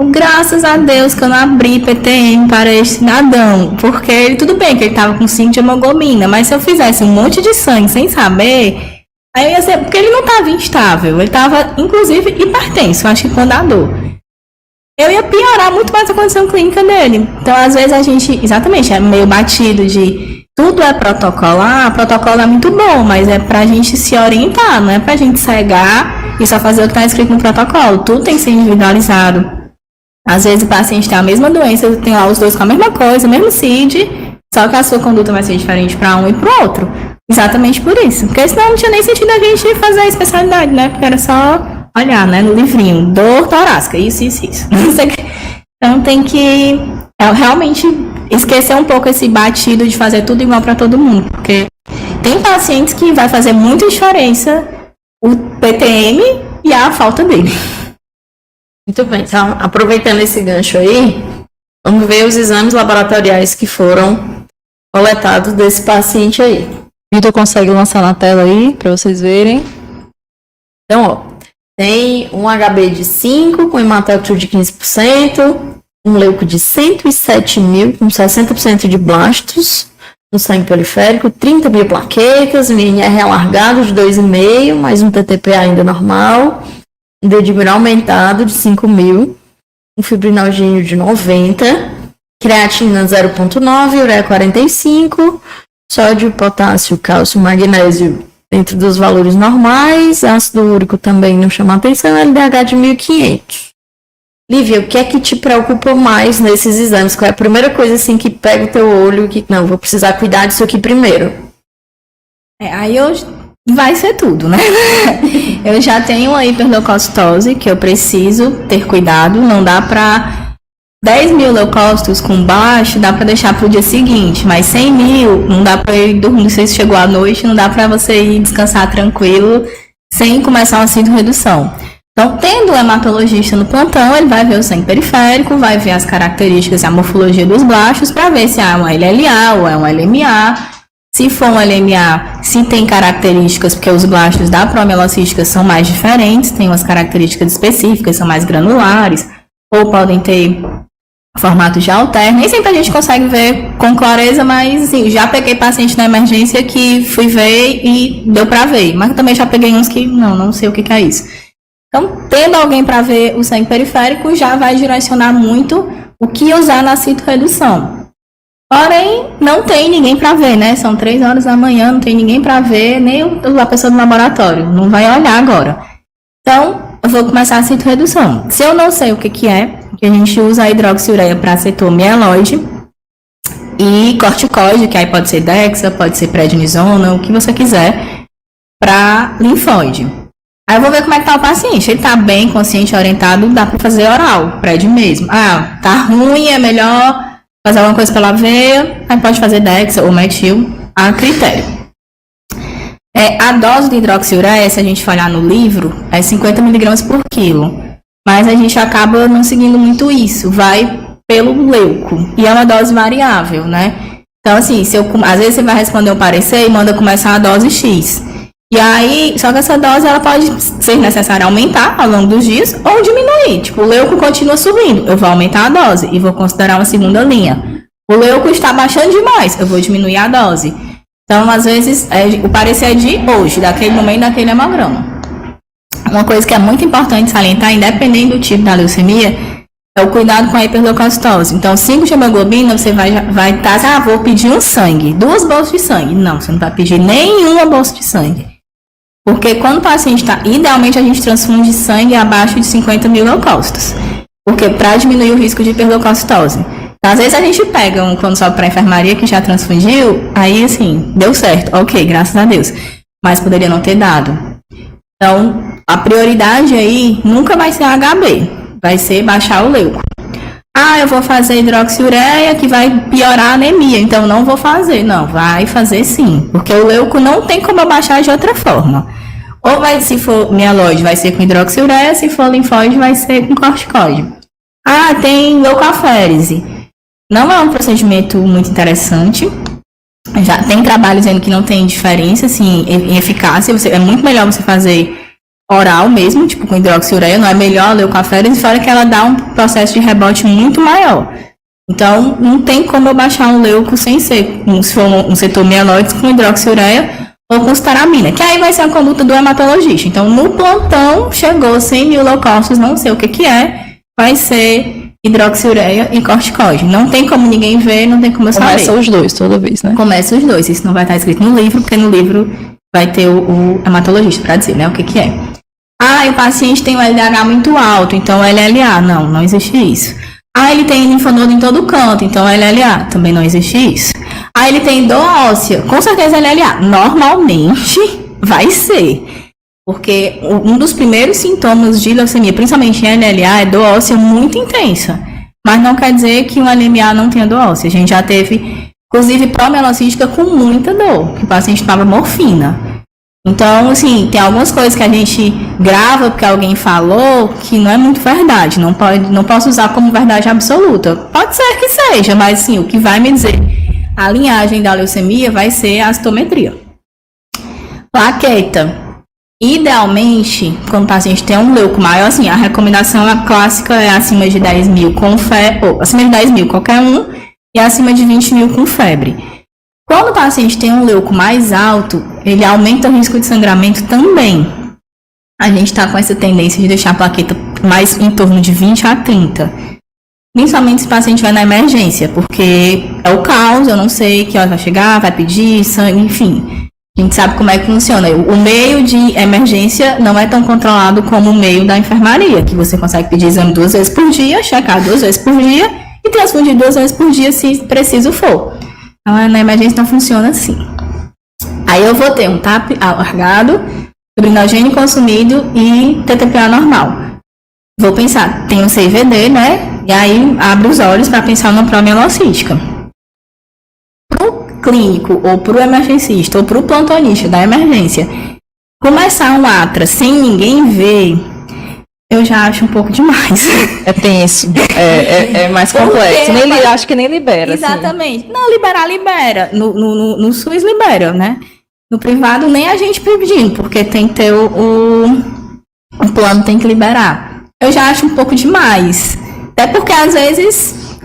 Graças a Deus que eu não abri PTM para este cidadão, porque tudo bem que ele estava com 5 de hemoglobina, mas se eu fizesse um monte de sangue sem saber, aí ia ser, porque ele não estava instável, ele estava inclusive hipertenso, acho que com dor. Eu ia piorar muito mais a condição clínica dele. Então, às vezes a gente, exatamente, é meio batido de tudo é protocolar, protocolo é muito bom, mas é pra gente se orientar, não é pra gente cegar e só fazer o que está escrito no protocolo. Tudo tem que ser individualizado. Às vezes o paciente tem a mesma doença, tem lá os dois com a mesma coisa, o mesmo CID, só que a sua conduta vai ser diferente para um e para o outro. Exatamente por isso. Porque senão não tinha nem sentido a gente fazer a especialidade, né? Porque era só olhar, né, no livrinho, dor torácica, isso. Então tem que realmente esquecer um pouco esse batido de fazer tudo igual para todo mundo. Porque tem pacientes que vai fazer muita diferença o PTM e a falta dele. Muito bem, então, aproveitando esse gancho aí, vamos ver os exames laboratoriais que foram coletados desse paciente aí. Vitor consegue lançar na tela aí, para vocês verem. Então, ó, tem um HB de 5, com hematócrito de 15%, um leuco de 107 mil, com 60% de blastos no sangue periférico, 30 mil plaquetas, um INR alargado de 2,5, mais um TTP ainda normal, um dedímero aumentado de 5 mil, um fibrinogênio de 90, creatina 0,9, ureia 45, sódio, potássio, cálcio, magnésio dentro dos valores normais, ácido úrico também não chama atenção, LDH de 1.500. Lívia, o que é que te preocupa mais nesses exames? Qual é a primeira coisa assim que pega o teu olho e que, não, vou precisar cuidar disso aqui primeiro? Aí vai ser tudo, né? Eu já tenho a hiperleucocitose, que eu preciso ter cuidado, não dá pra 10 mil leucócitos com baixo, dá pra deixar pro dia seguinte, mas 100 mil, não dá pra ir dormir, não sei se chegou à noite, não dá pra você ir descansar tranquilo, sem começar uma cinto-redução. Então, tendo o hematologista no plantão, ele vai ver o sangue periférico, vai ver as características e a morfologia dos blastos, para ver se é um LLA ou é um LMA. Se for um LMA, se tem características, porque os blastos da promielocística são mais diferentes, tem umas características específicas, são mais granulares, ou podem ter formato de alterno. Nem sempre a gente consegue ver com clareza, mas assim, já peguei paciente na emergência que fui ver e deu para ver. Mas também já peguei uns que não sei o que é isso. Então, tendo alguém para ver o sangue periférico, já vai direcionar muito o que usar na cinto-redução. Porém, não tem ninguém para ver, né? São 3 horas da manhã, não tem ninguém para ver, nem a pessoa do laboratório. Não vai olhar agora. Então, eu vou começar a cinto-redução. Se eu não sei o que é, a gente usa a hidroxiureia para setor mieloide e corticoide, que aí pode ser Dexa, pode ser prednisona, o que você quiser, para linfóide. Aí eu vou ver como é que tá o paciente. Ele tá bem, consciente, orientado, dá para fazer oral, prédio mesmo. Ah, tá ruim, é melhor fazer alguma coisa pela veia, aí pode fazer Dexa ou metil, a critério. A dose de hidroxiureia, se a gente for olhar no livro, é 50 mg por quilo. Mas a gente acaba não seguindo muito isso, vai pelo leuco. E é uma dose variável, né? Então, assim, às vezes você vai responder um parecer e manda começar a dose X. E aí, só que essa dose ela pode ser necessária aumentar ao longo dos dias ou diminuir. Tipo, o leuco continua subindo, eu vou aumentar a dose e vou considerar uma segunda linha. O leuco está baixando demais, eu vou diminuir a dose. Então, às vezes, o parecer é de hoje, daquele momento, daquele hemograma. Uma coisa que é muito importante salientar, independente do tipo da leucemia, é o cuidado com a hiperleucocitose. Então, 5 de hemoglobina, você vai estar, vou pedir um sangue, 2 bolsas de sangue. Não, você não vai pedir nenhuma bolsa de sangue. Porque quando o paciente está, idealmente a gente transfunde sangue abaixo de 50 mil leucócitos. Porque para diminuir o risco de hiperleucocitose. Então, às vezes a gente pega quando sobe para a enfermaria que já transfundiu, aí assim, deu certo, ok, graças a Deus. Mas poderia não ter dado. Então, a prioridade aí nunca vai ser a HB, vai ser baixar o leuco. Ah, eu vou fazer hidroxiureia que vai piorar a anemia, então não vou fazer. Não, vai fazer sim, porque o leuco não tem como abaixar de outra forma. Ou se for mieloide, vai ser com hidroxiureia, se for linfóide, vai ser com corticoide. Ah, tem leucoférese. Não é um procedimento muito interessante. Já tem trabalho dizendo que não tem diferença assim, em eficácia. É muito melhor você fazer oral mesmo, tipo com hidroxiureia, não é melhor a leucoférese, fora que ela dá um processo de rebote muito maior. Então, não tem como eu baixar um leuco sem ser, se for um setor mieloide com hidroxiureia ou com staramina, que aí vai ser a conduta do hematologista. Então, no plantão, chegou 100 mil leucócitos, não sei o que é, vai ser hidroxiureia e corticoide. Não tem como ninguém ver, não tem como eu saber. Começa os dois toda vez, né? Começa os dois, isso não vai estar escrito no livro, porque no livro vai ter o hematologista para dizer, né, o que é. O paciente tem um LDH muito alto, então LLA. Não existe isso. Ele tem linfonodo em todo canto, então LLA. Também não existe isso. Ele tem dor óssea, com certeza LLA. Normalmente vai ser. Porque um dos primeiros sintomas de leucemia, principalmente em LLA, é dor óssea muito intensa. Mas não quer dizer que um LMA não tenha dor óssea. A gente já teve, inclusive, promielocística com muita dor, que o paciente tomava morfina. Então, assim, tem algumas coisas que a gente grava porque alguém falou que não é muito verdade. Não posso usar como verdade absoluta. Pode ser que seja, mas, sim, o que vai me dizer a linhagem da leucemia vai ser a citometria. Plaqueta. Idealmente, quando o paciente tem um leuco maior, assim, a recomendação clássica é acima de 10 mil com febre, ou acima de 10 mil qualquer um, e acima de 20 mil com febre. Quando o paciente tem um leuco mais alto, ele aumenta o risco de sangramento também. A gente está com essa tendência de deixar a plaqueta mais em torno de 20 a 30. Principalmente se o paciente vai na emergência, porque é o caos, eu não sei que hora vai chegar, vai pedir sangue, enfim. A gente sabe como é que funciona. O meio de emergência não é tão controlado como o meio da enfermaria, que você consegue pedir exame 2 vezes por dia, checar 2 vezes por dia e transfundir 2 vezes por dia se preciso for. Então, na emergência não funciona assim. Aí eu vou ter um TAP alargado, fibrinogênio consumido e TTPA normal. Vou pensar, tem um CIVD, né? E aí abre os olhos para pensar na promielocística. Clínico, ou para o emergencista, ou para o plantonista da emergência, começar um atra sem ninguém ver, eu já acho um pouco demais. É tenso, é mais complexo. Acho que nem libera. Exatamente. Assim. Não, libera. No SUS libera, né? No privado nem a gente pedindo, porque tem que ter o plano tem que liberar. Eu já acho um pouco demais. Até porque às vezes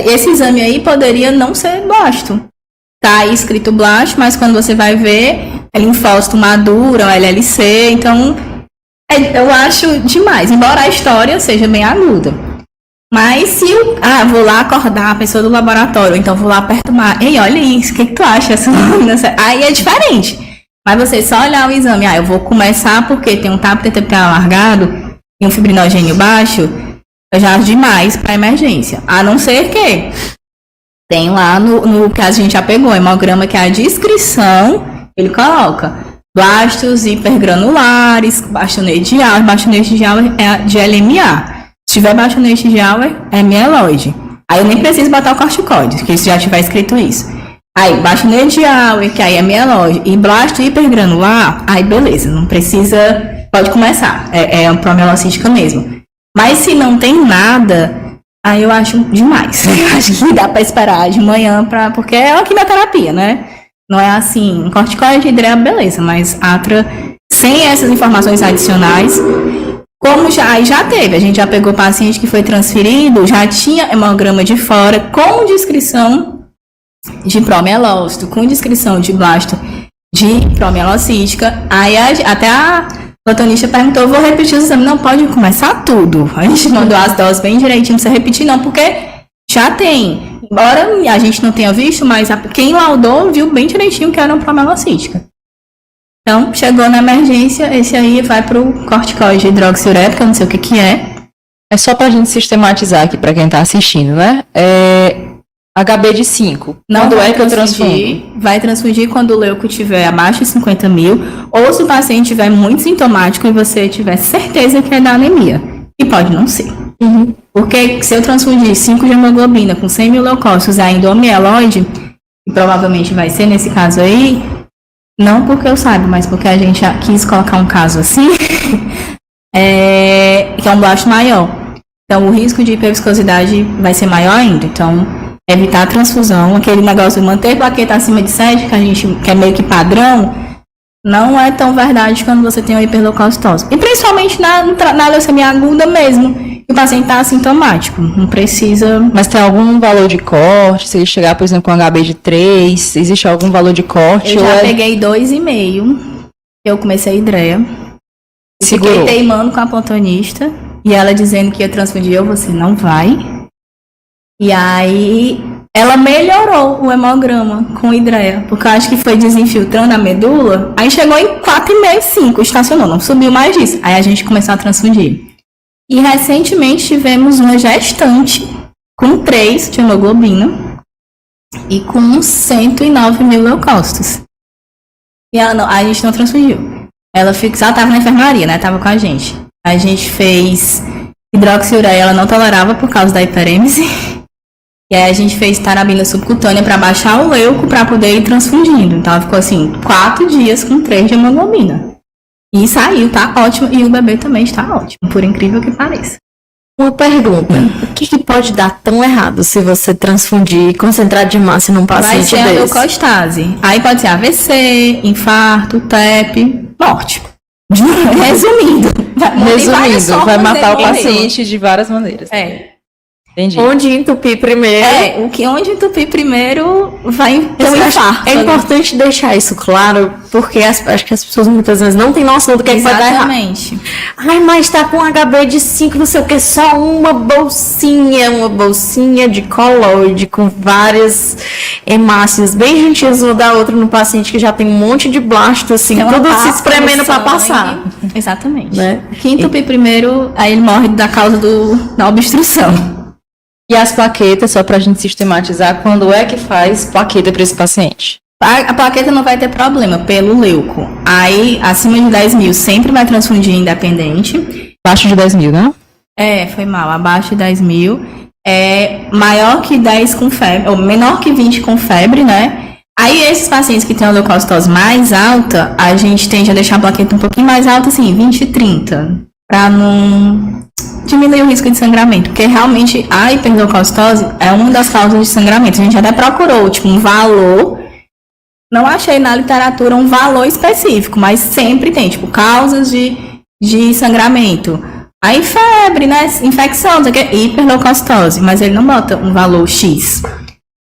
esse exame aí poderia não ser blasto. Tá aí escrito blasto, mas quando você vai ver, é linfócito maduro, é LLC, então eu acho demais, embora a história seja bem aguda. Mas se vou lá acordar a pessoa do laboratório, então vou lá perturbar, ei, olha isso, o que tu acha? Aí é diferente. Mas você só olhar o exame, eu vou começar porque tem um TAP TTPA alargado e um fibrinogênio baixo, eu já acho demais para emergência. A não ser que tem lá no que a gente já pegou, hemograma, que é a descrição, ele coloca blastos hipergranulares, bastonete de Auer. Bastonete de Auer é de LMA. Se tiver bastonete de Auer, é mieloide. Aí eu nem preciso botar o corticoide, porque se já tiver escrito isso. Aí, bastonete de Auer, que aí é mieloide, e blasto hipergranular, aí beleza, não precisa, pode começar. É uma promielocística mesmo. Mas se não tem nada, aí eu acho demais. Eu acho que dá pra esperar de manhã, porque é uma quimioterapia, né? Não é assim, um corticoide, hidrea, beleza, mas atra, sem essas informações adicionais, como já teve, a gente já pegou paciente que foi transferido, já tinha hemograma de fora, com descrição de promielócito, com descrição de blasto de promielocística, aí até a plantonista perguntou, vou repetir o exame, não pode começar tudo, a gente mandou as doses bem direitinho, não precisa repetir não, porque já tem. Embora a gente não tenha visto, mas quem laudou viu bem direitinho que era uma promielocítica. Então, chegou na emergência, esse aí vai pro corticoide hidroxiurético, eu não sei o que é. É só pra gente sistematizar aqui, pra quem tá assistindo, né? HB de 5. Não vai transfundir, vai transfundir quando o leuco tiver abaixo de 50 mil, ou se o paciente tiver muito sintomático e você tiver certeza que é da anemia. E pode não ser. Uhum. Porque se eu transfundir 5 de hemoglobina com 100 mil leucócitos ainda mieloide, e provavelmente vai ser nesse caso aí, não porque eu saiba, mas porque a gente já quis colocar um caso assim, que é um blasto maior. Então o risco de hiperviscosidade vai ser maior ainda. Então, evitar a transfusão, aquele negócio de manter plaqueta acima de 7, que a gente quer meio que padrão, não é tão verdade quando você tem uma hiperleucocitose. E principalmente na leucemia aguda mesmo, que o paciente está assintomático, não precisa... Mas tem algum valor de corte? Se ele chegar, por exemplo, com HB de 3, existe algum valor de corte? Eu já peguei 2,5, eu comecei a hidreia. Fiquei teimando com a plantonista, e ela dizendo que ia transfundir, você não vai. E aí, ela melhorou o hemograma com hidreia, porque eu acho que foi desinfiltrando a medula, aí chegou em 4,5, 5, estacionou, não subiu mais disso. Aí a gente começou a transfundir. E recentemente tivemos uma gestante com 3 de hemoglobina e com 109 mil leucócitos. E ela não, a gente não transfundiu. Ela estava na enfermaria, né? Tava com a gente. A gente fez hidroxiureia, ela não tolerava por causa da hiperêmese. E aí a gente fez tarabina subcutânea para baixar o leuco para poder ir transfundindo. Então ela ficou assim, 4 dias com 3 de hemoglobina. E saiu, tá ótimo. E o bebê também está ótimo, por incrível que pareça. Uma pergunta. O que pode dar tão errado se você transfundir concentrado de hemácia num paciente desse? Vai ser a leucostase. Aí pode ser AVC, infarto, TEP, morte. Resumindo, vai matar o paciente de várias maneiras. Entendi. Onde entupir primeiro. Onde entupir primeiro vai ter um infarto. É importante deixar isso claro, porque acho que as pessoas muitas vezes não têm noção do que vai dar errado. Exatamente. Ai, mas tá com HB de 5, não sei o que, só uma bolsinha de coloide com várias hemácias bem juntinhas uma da outra no paciente que já tem um monte de blasto, assim, tudo se espremendo pra passar. Exatamente. Né? Quem entupir primeiro, aí ele morre da causa da obstrução. E as plaquetas, só pra gente sistematizar, quando é que faz plaqueta para esse paciente? A plaqueta não vai ter problema pelo leuco. Aí, acima de 10 mil, sempre vai transfundir independente. Abaixo de 10 mil, né? Foi mal. Abaixo de 10 mil. Maior que 10 com febre, ou menor que 20 com febre, né? Aí, esses pacientes que têm a leucocitose mais alta, a gente tende a deixar a plaqueta um pouquinho mais alta, assim, 20 e 30. Pra não diminuir o risco de sangramento, porque realmente a hiperleucocitose é uma das causas de sangramento. A gente até procurou, um valor, não achei na literatura um valor específico, mas sempre tem, causas de sangramento. Aí febre, né, infecção, hiperleucocitose, mas ele não bota um valor X.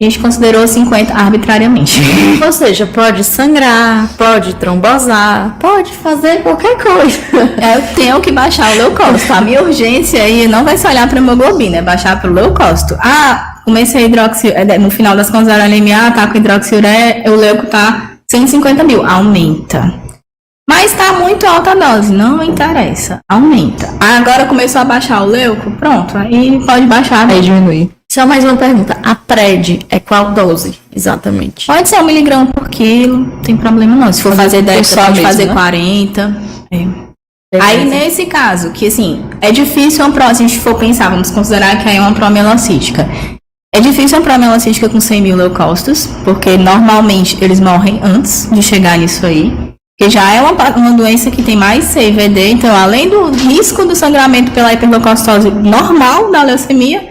A gente considerou 50 arbitrariamente. Ou seja, pode sangrar, pode trombosar, pode fazer qualquer coisa. Eu tenho que baixar o leucócito. A minha urgência aí não vai se olhar para a hemoglobina, é baixar para o leucócito. Comecei no final das contas, a anemia, tá com hidroxiureia, o leuco tá 150 mil. Aumenta. Mas tá muito alta a dose, não interessa. Aumenta. Agora começou a baixar o leuco, pronto, aí pode baixar. Aí diminui. Só mais uma pergunta. A PRED é qual dose, exatamente? Pode ser 1 miligrama por quilo, não tem problema não. Se for fazer 10, pode fazer 40. Aí, nesse caso, que assim, é difícil se a gente for pensar, vamos considerar que aí é uma promielocítica. É difícil uma promielocítica com 100 mil leucócitos, porque normalmente eles morrem antes de chegar nisso aí. Porque já é uma doença que tem mais CVD, então além do risco do sangramento pela hiperleucocitose normal da leucemia,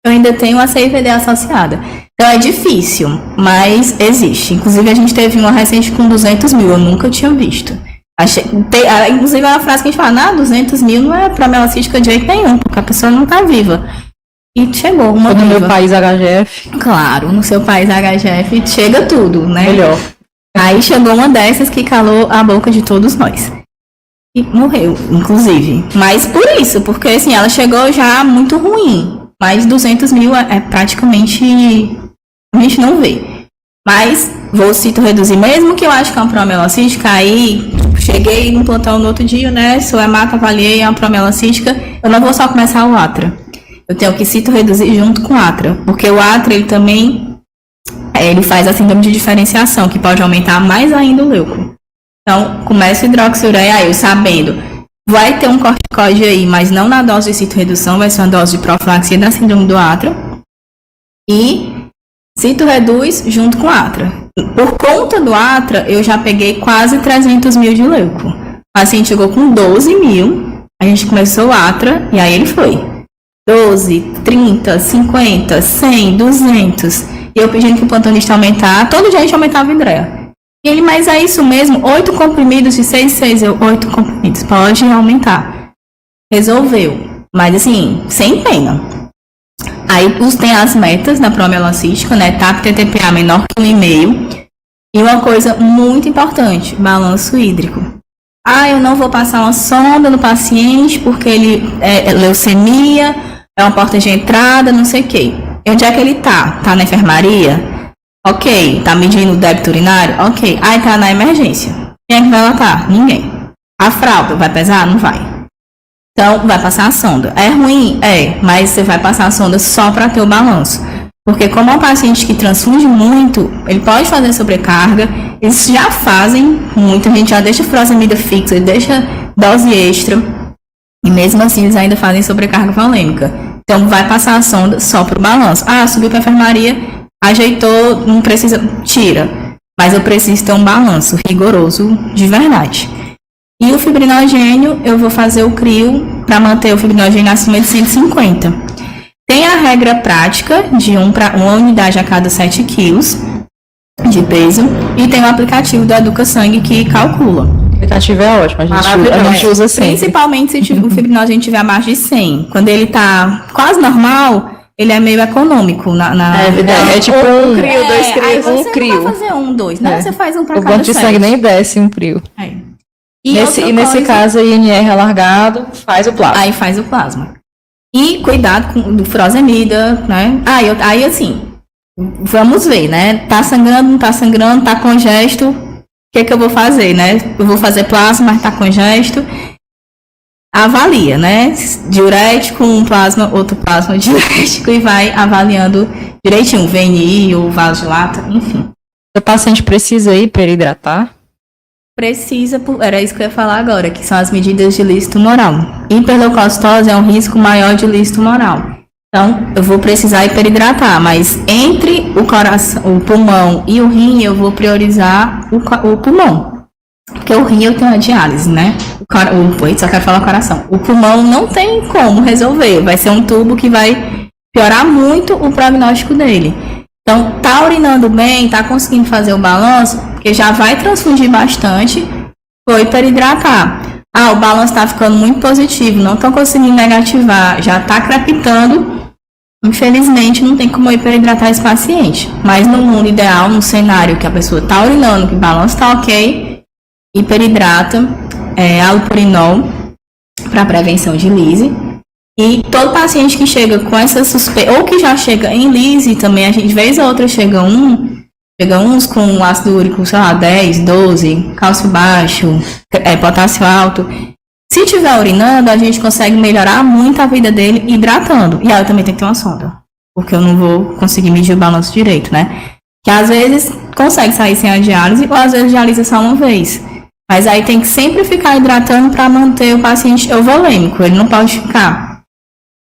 eu ainda tenho a CVD associada. Então é difícil, mas existe. Inclusive a gente teve uma recente com 200 mil, eu nunca tinha visto. Inclusive é uma frase que a gente fala, 200 mil não é promielocítica de jeito nenhum, porque a pessoa não está viva. E chegou uma no meu país HGF. Claro, no seu país HGF chega tudo, né? Melhor. Aí chegou uma dessas que calou a boca de todos nós. E morreu, inclusive. Mas por isso, porque assim, ela chegou já muito ruim. Mas 200 mil é praticamente... A gente não vê. Mas vou reduzir, mesmo que eu acho que é uma promielocítica, aí cheguei no plantão no outro dia, né? Sou hemato, avaliei a promielocítica, eu não vou só começar o atra. Eu tenho que reduzir junto com o atra. Porque o atra, ele também... ele faz a síndrome de diferenciação, que pode aumentar mais ainda o leuco. Então, começa o hidroxiureia, eu sabendo... Vai ter um corticoide aí, mas não na dose de citorredução, vai ser uma dose de profilaxia da síndrome do atra. E citorreduz junto com o atra. Por conta do atra, eu já peguei quase 300 mil de leuco. O paciente chegou com 12 mil, a gente começou o atra e aí ele foi. 12, 30, 50, 100, 200. E eu pedindo que o plantonista aumentar, todo dia a gente aumentava a hidreia. E ele, mas é isso mesmo, 8 comprimidos de 6 8 comprimidos, pode aumentar. Resolveu, mas assim, sem pena. Aí tem as metas da promielocística, né, TAP TTPA menor que 1,5. E uma coisa muito importante, balanço hídrico. Eu não vou passar uma sonda no paciente porque ele é leucemia, é uma porta de entrada, não sei o quê. E onde é que ele tá? Tá na enfermaria? Ok. Tá medindo o débito urinário? Ok. Aí tá na emergência. Quem é que vai latar? Ninguém. A fralda vai pesar? Não vai. Então, vai passar a sonda. É ruim? É. Mas você vai passar a sonda só para ter o balanço. Porque como é um paciente que transfunde muito, ele pode fazer sobrecarga. Eles já fazem muito. A gente já deixa furosemida fixa, deixa dose extra. E mesmo assim, eles ainda fazem sobrecarga volêmica. Então, vai passar a sonda só para o balanço. Ah, subiu para a enfermaria, ajeitou, não precisa, tira. Mas eu preciso ter um balanço rigoroso de verdade. E o fibrinogênio, eu vou fazer o crio para manter o fibrinogênio acima de 150. Tem a regra prática de uma unidade a cada 7 quilos de peso. E tem o aplicativo do Educa Sangue que calcula. O aplicativo é ótimo, a gente usa sempre. Principalmente se o fibrinogênio tiver abaixo de 100. Quando ele tá quase normal, ele é meio econômico. É tipo um crio, 2 crios. Aí você crio. não vai fazer 1, 2, né? Você faz um para cada 7. O quanto de sangue nem desce um crio. E nesse caso, a INR alargado faz o plasma. Aí faz o plasma. E cuidado com do furosemida, né? Aí assim, vamos ver, né? Tá sangrando, não tá sangrando, tá congesto. O que eu vou fazer, né? Eu vou fazer plasma, mas tá congesto. Avalia, né? Diurético, um plasma, outro plasma diurético e vai avaliando direitinho, VNI ou vasodilata, enfim. O paciente precisa ir peridratar? Precisa, era isso que eu ia falar agora, que são as medidas de líquido tumoral. Hiperleucocitose é um risco maior de líquido tumoral. Então, eu vou precisar hiperidratar, mas entre o coração, o pulmão e o rim, eu vou priorizar o pulmão. Porque o rim eu tenho a diálise, né? Só quero falar coração. O pulmão não tem como resolver, vai ser um tubo que vai piorar muito o prognóstico dele. Então, tá urinando bem, tá conseguindo fazer o balanço, porque já vai transfundir bastante, vou hiperidratar. Ah, o balanço tá ficando muito positivo, não tô conseguindo negativar, já tá crepitando. Infelizmente, não tem como hiperidratar esse paciente. Mas no mundo ideal, no cenário que a pessoa tá urinando, que o balanço tá ok, hiperidrata, allopurinol para prevenção de lise. E todo paciente que chega com essa suspeita, ou que já chega em lise também, a gente vez ou outra chega uns com ácido úrico, sei lá, 10, 12, cálcio baixo, potássio alto. Se tiver urinando, a gente consegue melhorar muito a vida dele hidratando. E aí eu também tenho que ter uma sonda, porque eu não vou conseguir medir o balanço direito, né? Que às vezes consegue sair sem a diálise, ou às vezes dialisa só uma vez. Mas aí tem que sempre ficar hidratando para manter o paciente euvolêmico, ele não pode ficar.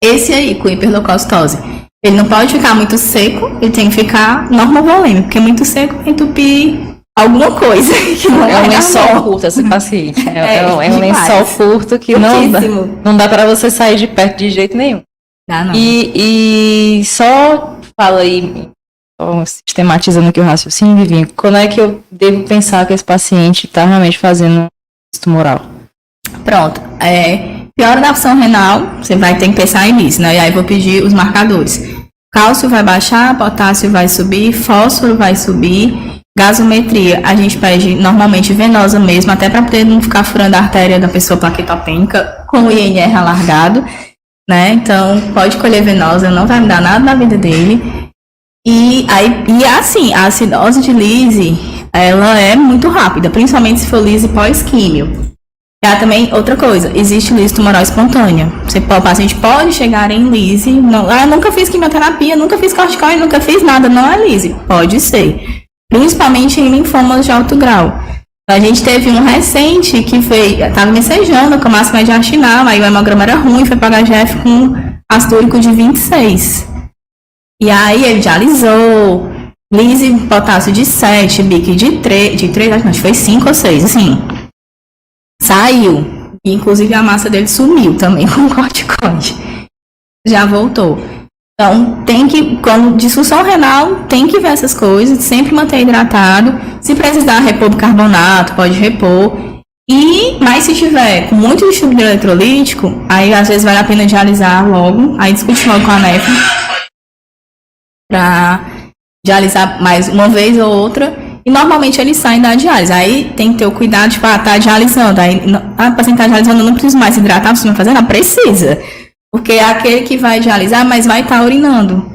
Esse aí, com hiperleucocitose, ele não pode ficar muito seco, ele tem que ficar normovolêmico, porque muito seco vai entupir alguma coisa. Que não é um lençol curto esse paciente. É um lençol curto que não dá para você sair de perto de jeito nenhum. Não. E só fala aí, sistematizando aqui o raciocínio, Vivinho, quando é que eu devo pensar que esse paciente está realmente fazendo tumoral? Pronto. Piora da função renal, você vai ter que pensar nisso, né? E aí vou pedir os marcadores. Cálcio vai baixar, potássio vai subir, fósforo vai subir, gasometria a gente pede normalmente venosa mesmo, até para poder não ficar furando a artéria da pessoa plaquetopênica com o INR alargado, né? Então pode colher venosa, não vai mudar nada na vida dele. E assim, a acidose de lise, ela é muito rápida, principalmente se for lise pós-químio. Também, outra coisa, existe lise tumoral espontânea. O paciente pode chegar em lise, nunca fiz quimioterapia, nunca fiz corticoide, nunca fiz nada, não é lise. Pode ser. Principalmente em linfomas de alto grau. A gente teve um recente que estava mensejando com máxima de arginal, aí o hemograma era ruim, foi para HGF com ácido úrico de 26. E aí ele dialisou, lise potássio de 7, BIC de 3, acho que foi 5 ou 6, assim. Saiu, e inclusive a massa dele sumiu também com o corticoide. Já voltou. Então, quando disfunção renal, tem que ver essas coisas, sempre manter hidratado. Se precisar repor bicarbonato, pode repor. Mas se tiver com muito distúrbio eletrolítico, aí às vezes vale a pena dialisar logo, aí discute logo com a nef para dialisar mais uma vez ou outra. E normalmente eles saem da diálise. Aí tem que ter o cuidado de tá dialisando. Aí a paciente tá dialisando, não precisa mais hidratar, precisa fazer? Não precisa. Porque é aquele que vai dialisar, mas vai estar urinando.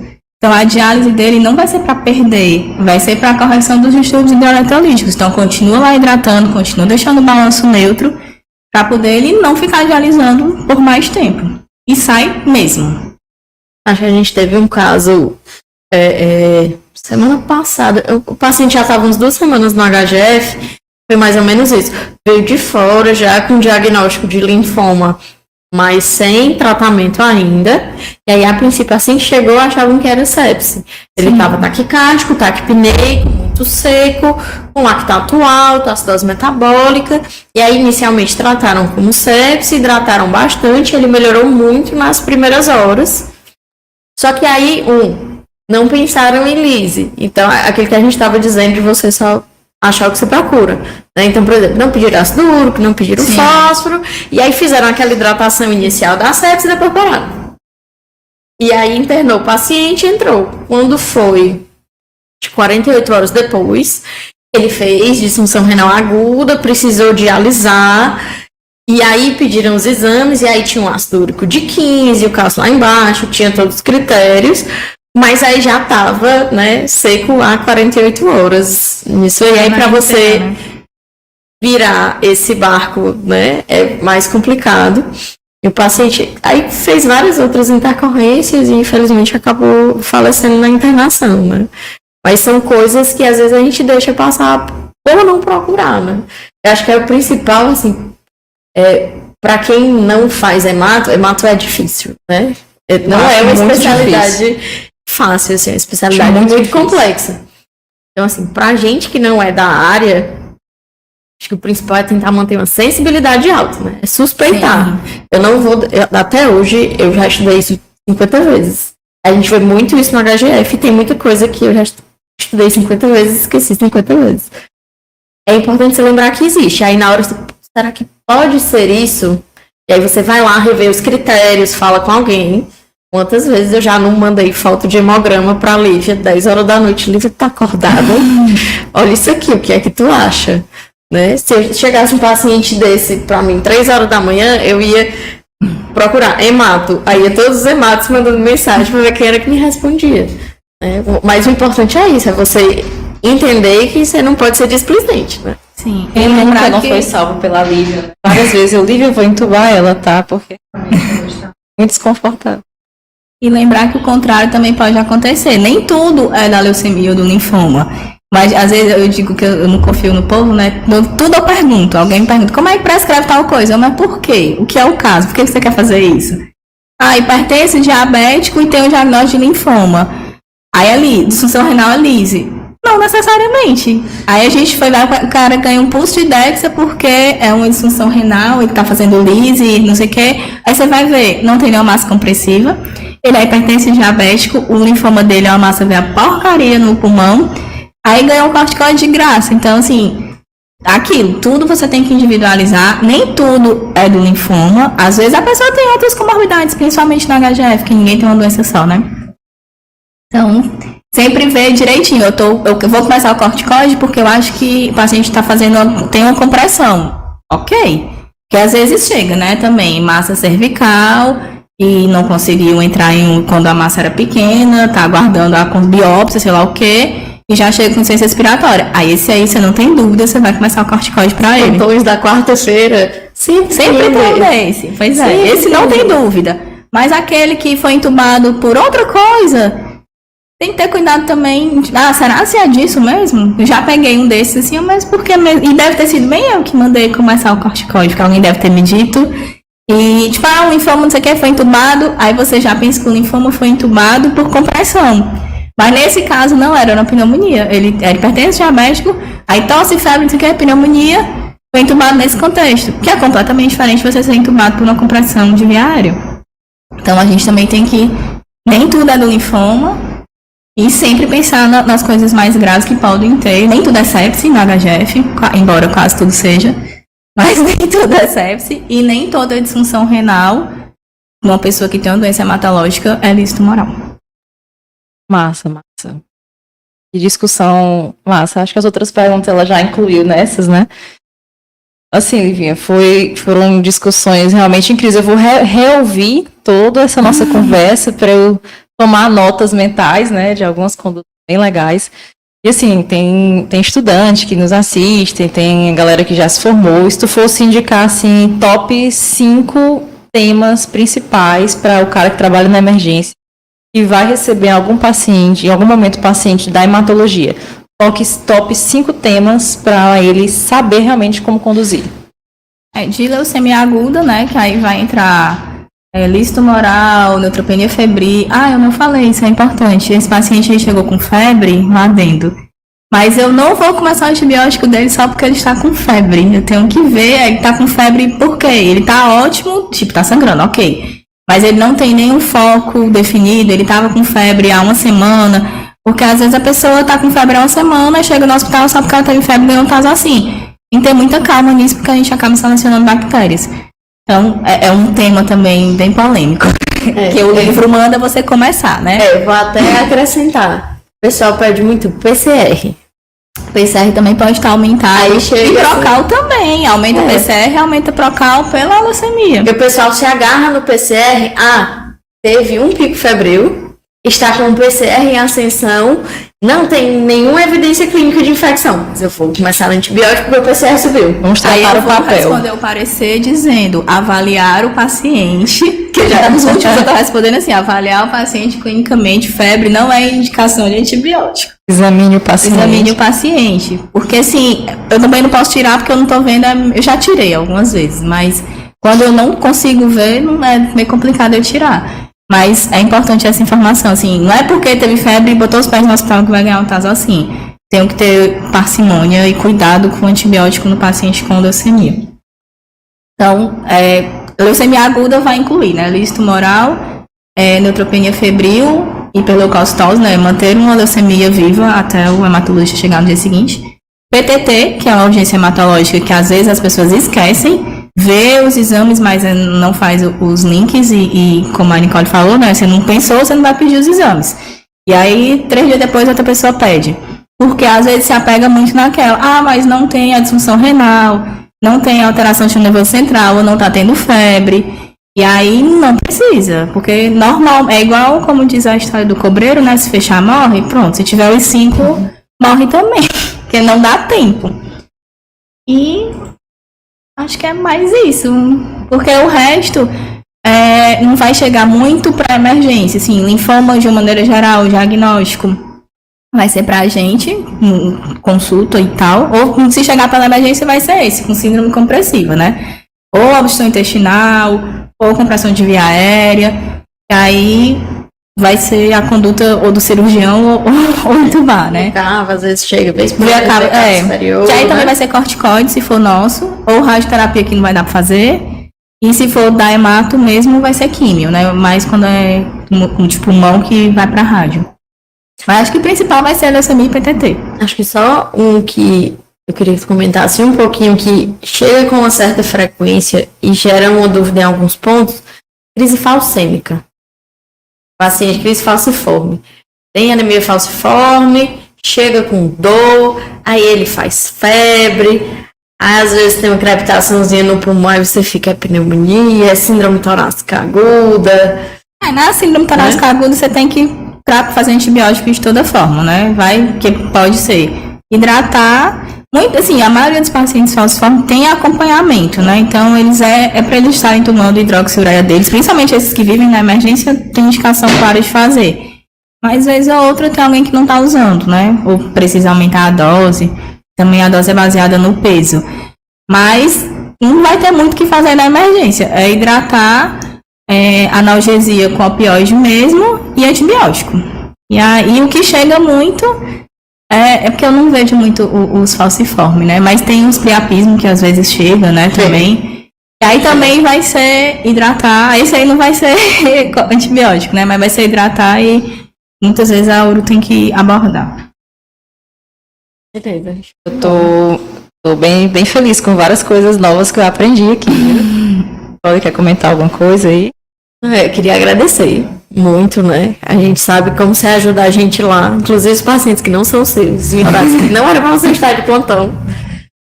Então, a diálise dele não vai ser para perder, vai ser para a correção dos distúrbios hidroeletrolíticos. Então, continua lá hidratando, continua deixando o balanço neutro, para poder ele não ficar dialisando por mais tempo. E sai mesmo. Acho que a gente teve um caso semana passada. O paciente já estava uns 2 semanas no HGF, foi mais ou menos isso. Veio de fora já com diagnóstico de linfoma, mas sem tratamento ainda. E aí, a princípio, assim que chegou, achavam que era sepse. Ele estava taquicárdico, taquipneico, muito seco, com lactato alto, acidose metabólica. E aí, inicialmente, trataram como sepse, hidrataram bastante. Ele melhorou muito nas primeiras horas. Só que aí, não pensaram em lise. Então, aquilo que a gente estava dizendo de você só achar o que você procura. Né? Então, por exemplo, não pediram ácido úrico, não pediram fósforo, e aí fizeram aquela hidratação inicial da sepse e depois pararam. E aí internou o paciente e entrou. Quando foi de 48 horas depois, ele fez disfunção renal aguda, precisou dialisar, e aí pediram os exames, e aí tinha um ácido úrico de 15, o cálcio lá embaixo, tinha todos os critérios, mas aí já estava, né, seco há 48 horas. Isso aí, para você virar esse barco, né, é mais complicado. E o paciente aí fez várias outras intercorrências e infelizmente acabou falecendo na internação, né? Mas são coisas que às vezes a gente deixa passar por não procurar, né? Eu acho que é o principal, assim, para quem não faz hemato é difícil, né? Não é uma especialidade fácil, assim, é uma especialidade muito complexa. Então, assim, pra gente que não é da área, acho que o principal é tentar manter uma sensibilidade alta, né? É suspeitar. Até hoje, eu já estudei isso 50 vezes. A gente vê muito isso no HGF e tem muita coisa que eu já estudei 50 vezes e esqueci 50 vezes. É importante você lembrar que existe. Aí na hora, será que pode ser isso? E aí você vai lá, rever os critérios, fala com alguém. Quantas vezes eu já não mandei foto de hemograma pra Lívia, 10 horas da noite, Lívia tá acordada? Olha isso aqui, o que é que tu acha? Né? Se eu chegasse um paciente desse pra mim, 3 horas da manhã, eu ia procurar hemato. Aí ia todos os hematos mandando mensagem pra ver quem era que me respondia. Né? Mas o importante é isso, é você entender que você não pode ser displicente, né? Sim. Ele nunca não foi salvo pela Lívia. Várias vezes Lívia, eu vou entubar ela, tá? Porque muito desconfortável. E lembrar que o contrário também pode acontecer. Nem tudo é da leucemia ou do linfoma. Mas às vezes eu digo que eu não confio no povo, né? Tudo eu pergunto. Alguém me pergunta, como é que prescreve tal coisa? Mas por quê? O que é o caso? Por que você quer fazer isso? Hipertenso, diabético e tem um diagnóstico de linfoma. Aí ali, disfunção renal é lise. Não necessariamente. Aí a gente foi lá, o cara ganha um pulso de Dexa porque é uma disfunção renal, ele tá fazendo lise, não sei o quê. Aí você vai ver, não tem nenhuma massa compressiva. Ele é hipertenso e diabético, o linfoma dele é uma massa veia porcaria no pulmão. Aí ganha um corticoide de graça. Então, assim, aquilo, tudo você tem que individualizar. Nem tudo é do linfoma. Às vezes a pessoa tem outras comorbidades, principalmente na HGF, que ninguém tem uma doença só, né? Então, sempre ver direitinho. Eu vou começar o corticoide porque eu acho que o paciente tem uma compressão. Ok. Que às vezes chega, né? Também massa cervical e não conseguiu entrar quando a massa era pequena, tá aguardando a biópsia, sei lá o quê. E já chega com ciência respiratória. Aí esse aí, você não tem dúvida, você vai começar o corticoide pra ele. Então, da quarta-feira, sempre tem desse. Pois é, esse não tem dúvida. Mas aquele que foi entubado por outra coisa, tem que ter cuidado também. Será se é disso mesmo? Eu já peguei um desses assim, mas por que mesmo? E deve ter sido bem eu que mandei começar o corticoide, porque alguém deve ter me dito. E, tipo, o linfoma, não sei o que, foi entubado, aí você já pensa que o linfoma foi entubado por compressão. Mas nesse caso não era uma pneumonia. Ele era hipertenso diabético, aí tosse, febre, não sei o que, pneumonia, foi entubado nesse contexto. Que é completamente diferente de você ser entubado por uma compressão de via aérea. Então a gente também tem que. Nem tudo é do linfoma. E sempre pensar nas coisas mais graves que podem ter. Nem tudo é sepse na HGF, embora quase tudo seja. Mas nem tudo é sepse. E nem toda disfunção renal, uma pessoa que tem uma doença hematológica, é lise tumoral. Massa. Que discussão massa. Acho que as outras perguntas ela já incluiu nessas, né? Assim, Livinha, foram discussões realmente incríveis. Eu vou reouvir toda essa nossa conversa para eu tomar notas mentais, né, de algumas condutas bem legais. E assim, tem estudante que nos assiste, tem galera que já se formou. Se tu fosse indicar, assim, top 5 temas principais para o cara que trabalha na emergência e vai receber algum paciente, em algum momento paciente da hematologia, top 5 temas para ele saber realmente como conduzir. De leucemia aguda, né, que aí vai entrar lista tumoral, neutropenia febril. Eu não falei, isso é importante. Esse paciente aí chegou com febre, lá dentro. Mas eu não vou começar o antibiótico dele só porque ele está com febre. Eu tenho que ver, ele está com febre por quê? Ele está ótimo, tipo, está sangrando, ok. Mas ele não tem nenhum foco definido, ele estava com febre há uma semana. Porque às vezes a pessoa está com febre há uma semana, chega no hospital só porque ela teve febre e ganhou um caso assim. Tem que ter muita calma nisso, porque a gente acaba selecionando bactérias. Então, é um tema também bem polêmico. Que o livro manda você começar, né? Eu vou até acrescentar. O pessoal pede muito PCR. PCR também pode estar aumentado. Aí chega e Procal também. Aumenta o PCR, aumenta o Procal pela leucemia. E o pessoal se agarra no PCR. Teve um pico febril, está com o PCR em ascensão, não tem nenhuma evidência clínica de infecção. Mas eu vou começar no antibiótico porque o PCR subiu. Vamos tratar o papel. Responder o parecer dizendo avaliar o paciente, que já nos últimos eu estou respondendo assim, avaliar o paciente clinicamente, febre não é indicação de antibiótico. Examine o paciente. Examine o paciente. Porque assim, eu também não posso tirar porque eu não estou vendo, eu já tirei algumas vezes, mas quando eu não consigo ver, não é meio complicado eu tirar. Mas é importante essa informação, assim, não é porque teve febre e botou os pés no hospital que vai ganhar um caso assim. Tem que ter parcimônia e cuidado com o antibiótico no paciente com leucemia. Então, leucemia aguda vai incluir, né, lista tumoral, neutropenia febril, hiperleucocitose, né, manter uma leucemia viva até o hematologista chegar no dia seguinte. PTT, que é uma urgência hematológica que às vezes as pessoas esquecem, vê os exames, mas não faz os links e como a Nicole falou, né, você não pensou, você não vai pedir os exames. E aí, 3 dias depois, outra pessoa pede. Porque às vezes se apega muito naquela, mas não tem a disfunção renal, não tem alteração do nervoso central, ou não tá tendo febre. E aí não precisa, porque normal, é igual como diz a história do cobreiro, né, se fechar morre, pronto, se tiver os 5, morre também, porque não dá tempo. E acho que é mais isso, porque o resto não vai chegar muito para emergência, assim, linfoma de uma maneira geral, o diagnóstico vai ser pra gente, consulta e tal, ou se chegar pela emergência vai ser esse, com síndrome compressiva, né? Ou obstrução intestinal, ou compressão de via aérea, e aí vai ser a conduta ou do cirurgião ou entubar, né? Às vezes chega, vez por que aí né? também vai ser corticoide, se for nosso, ou radioterapia que não vai dar pra fazer, e se for da hemato mesmo, vai ser químio, né? Mas quando é de pulmão que vai pra rádio. Mas acho que o principal vai ser a leucemia e PTT. Acho que só um que eu queria que você comentasse um pouquinho, que chega com uma certa frequência e gera uma dúvida em alguns pontos, crise falcêmica. Paciente crise falciforme. Tem anemia falciforme, chega com dor, aí ele faz febre, aí às vezes tem uma crepitaçãozinha no pulmão, aí você fica pneumonia, síndrome torácica aguda. Na síndrome torácica aguda você tem que fazer antibiótico de toda forma, né? Que pode ser hidratar. Muito, assim, a maioria dos pacientes falciformes tem acompanhamento, né? Então, eles para eles estarem tomando hidroxiureia deles, principalmente esses que vivem na emergência, tem indicação clara de fazer. Mas, vez ou outra, tem alguém que não está usando, né? Ou precisa aumentar a dose. Também a dose é baseada no peso. Mas, não vai ter muito o que fazer na emergência. É hidratar, analgesia com opioide mesmo e antibiótico. E aí, o que chega muito... É porque eu não vejo muito os falciformes, né? Mas tem uns priapismo que às vezes chega, né? Também. E aí também vai ser hidratar. Esse aí não vai ser antibiótico, né? Mas vai ser hidratar e muitas vezes a uro tem que abordar. Eu tô bem feliz com várias coisas novas que eu aprendi aqui. Pode quer comentar alguma coisa aí? Eu queria agradecer muito, né? A gente sabe como você ajuda a gente lá, inclusive os pacientes que não são seus, que não era para você estar de plantão.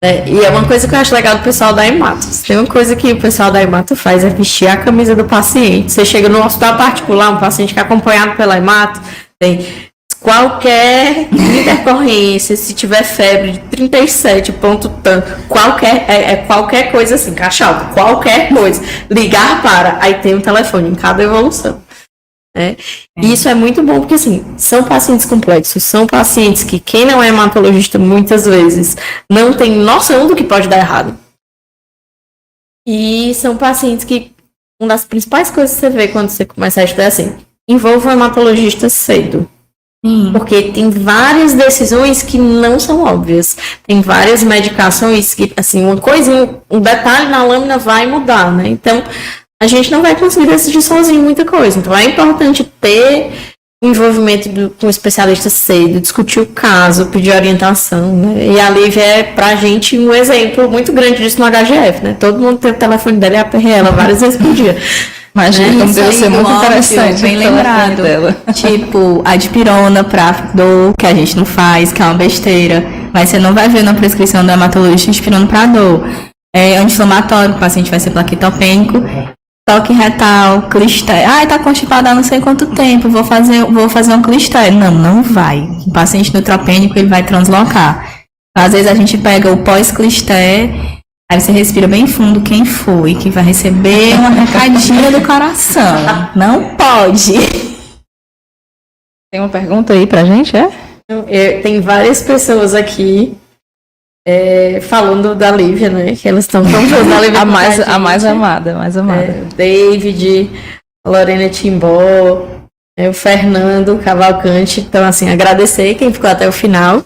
E é uma coisa que eu acho legal do pessoal da Hemato. Tem uma coisa que o pessoal da Hemato faz é vestir a camisa do paciente. Você chega no hospital particular, um paciente que é acompanhado pela Hemato, tem qualquer intercorrência, se tiver febre de 37 ponto tanto, qualquer coisa assim, caixa alta, qualquer coisa, ligar para, aí tem um telefone em cada evolução. E isso é muito bom, porque assim, são pacientes complexos, são pacientes que quem não é hematologista muitas vezes não tem noção do que pode dar errado. E são pacientes que uma das principais coisas que você vê quando você começa a estudar é assim, envolva um hematologista cedo. Porque tem várias decisões que não são óbvias. Tem várias medicações que, assim, uma coisa, um detalhe na lâmina vai mudar, né? Então, a gente não vai conseguir decidir sozinho muita coisa. Então, é importante ter o envolvimento com o especialista cedo, discutir o caso, pedir orientação, né? E a Lívia é, pra gente, um exemplo muito grande disso no HGF, né? Todo mundo tem o telefone dela e aperreia ela várias vezes por dia. Imagina como deve ser muito interessante. Bem lembrado. Tipo, a dipirona pra dor, que a gente não faz, que é uma besteira. Mas você não vai ver na prescrição do hematologista dipirona pra dor. É anti-inflamatório, o paciente vai ser plaquetopênico. Toque retal, clisté. Tá constipado há não sei quanto tempo, vou fazer um clisté. Não vai. O paciente neutropênico, ele vai translocar. Às vezes a gente pega o pós-clisté, aí você respira bem fundo quem foi, que vai receber uma recadinha do coração. Não pode. Tem uma pergunta aí pra gente, Tem várias pessoas aqui falando da Lívia, né? Que elas estão tão falando da Lívia. a mais amada. David, a Lorena Timbó, o Fernando Cavalcante. Então, assim, agradecer quem ficou até o final,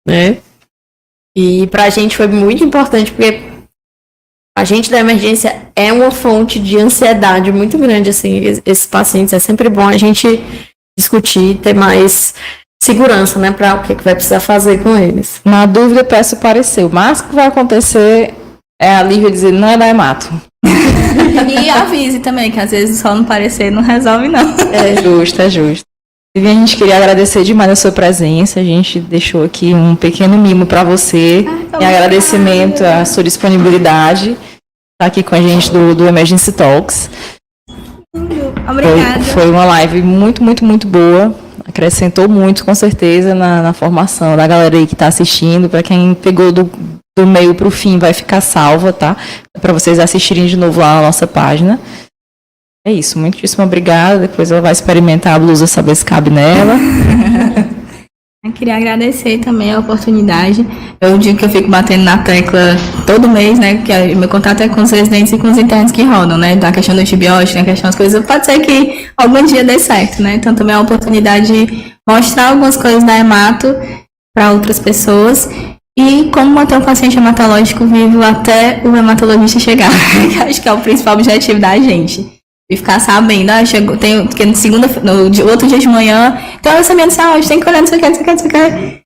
né? E pra gente foi muito importante, porque a gente da emergência é uma fonte de ansiedade muito grande, assim, esses pacientes. É sempre bom a gente discutir, ter mais segurança, né, para o que vai precisar fazer com eles. Na dúvida, peço parecer. O máximo que vai acontecer é a Lívia dizer, não é da Hemato. E avise também, que às vezes só não parecer não resolve, não. É justo. Lívia, a gente queria agradecer demais a sua presença. A gente deixou aqui um pequeno mimo para você. Em agradecimento à sua disponibilidade. Tá aqui com a gente do Emergency Talks. Obrigada. Foi uma live muito, muito, muito boa. Acrescentou muito, com certeza, na formação da galera aí que está assistindo. Para quem pegou do meio para o fim, vai ficar salva, tá? Para vocês assistirem de novo lá na nossa página. É isso, muitíssimo obrigada. Depois ela vai experimentar a blusa, saber se cabe nela. Eu queria agradecer também a oportunidade. Eu digo que eu fico batendo na tecla todo mês, né? Que meu contato é com os residentes e com os internos que rodam, né? Da questão do antibiótico, da questão das coisas. Pode ser que algum dia dê certo, né? Então também é uma oportunidade de mostrar algumas coisas da Hemato para outras pessoas. E como manter o paciente hematológico vivo até o hematologista chegar. Que acho que é o principal objetivo da gente. E ficar sabendo, chegou, porque no outro dia de manhã, então essa minha saúde, tem que olhar, não sei o que.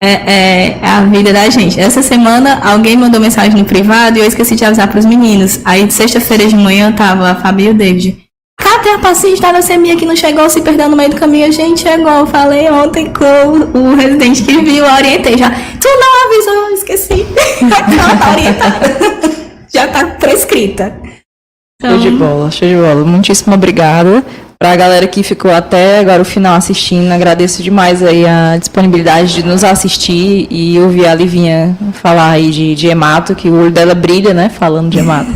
É a vida da gente. Essa semana, alguém mandou mensagem no privado e eu esqueci de avisar pros meninos. Aí, sexta-feira de manhã, tava a Fabi e o David. Cadê a paciente da leucemia que não chegou, se perdeu no meio do caminho? A gente chegou, eu falei ontem com o residente que viu, eu orientei já. Tu não avisou, eu esqueci. Ela tá orientada. Já tá prescrita. Show de bola. Muitíssimo obrigada. Para a galera que ficou até agora o final assistindo, agradeço demais aí a disponibilidade de nos assistir e ouvir a Livinha falar aí de hemato, que o olho dela brilha, né, falando de hemato.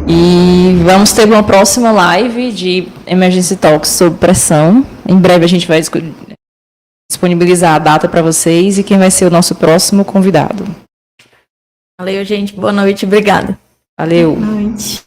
E vamos ter uma próxima live de Emergency Talks sobre pressão. Em breve a gente vai disponibilizar a data para vocês e quem vai ser o nosso próximo convidado. Valeu, gente. Boa noite. Obrigada. Valeu. Boa noite.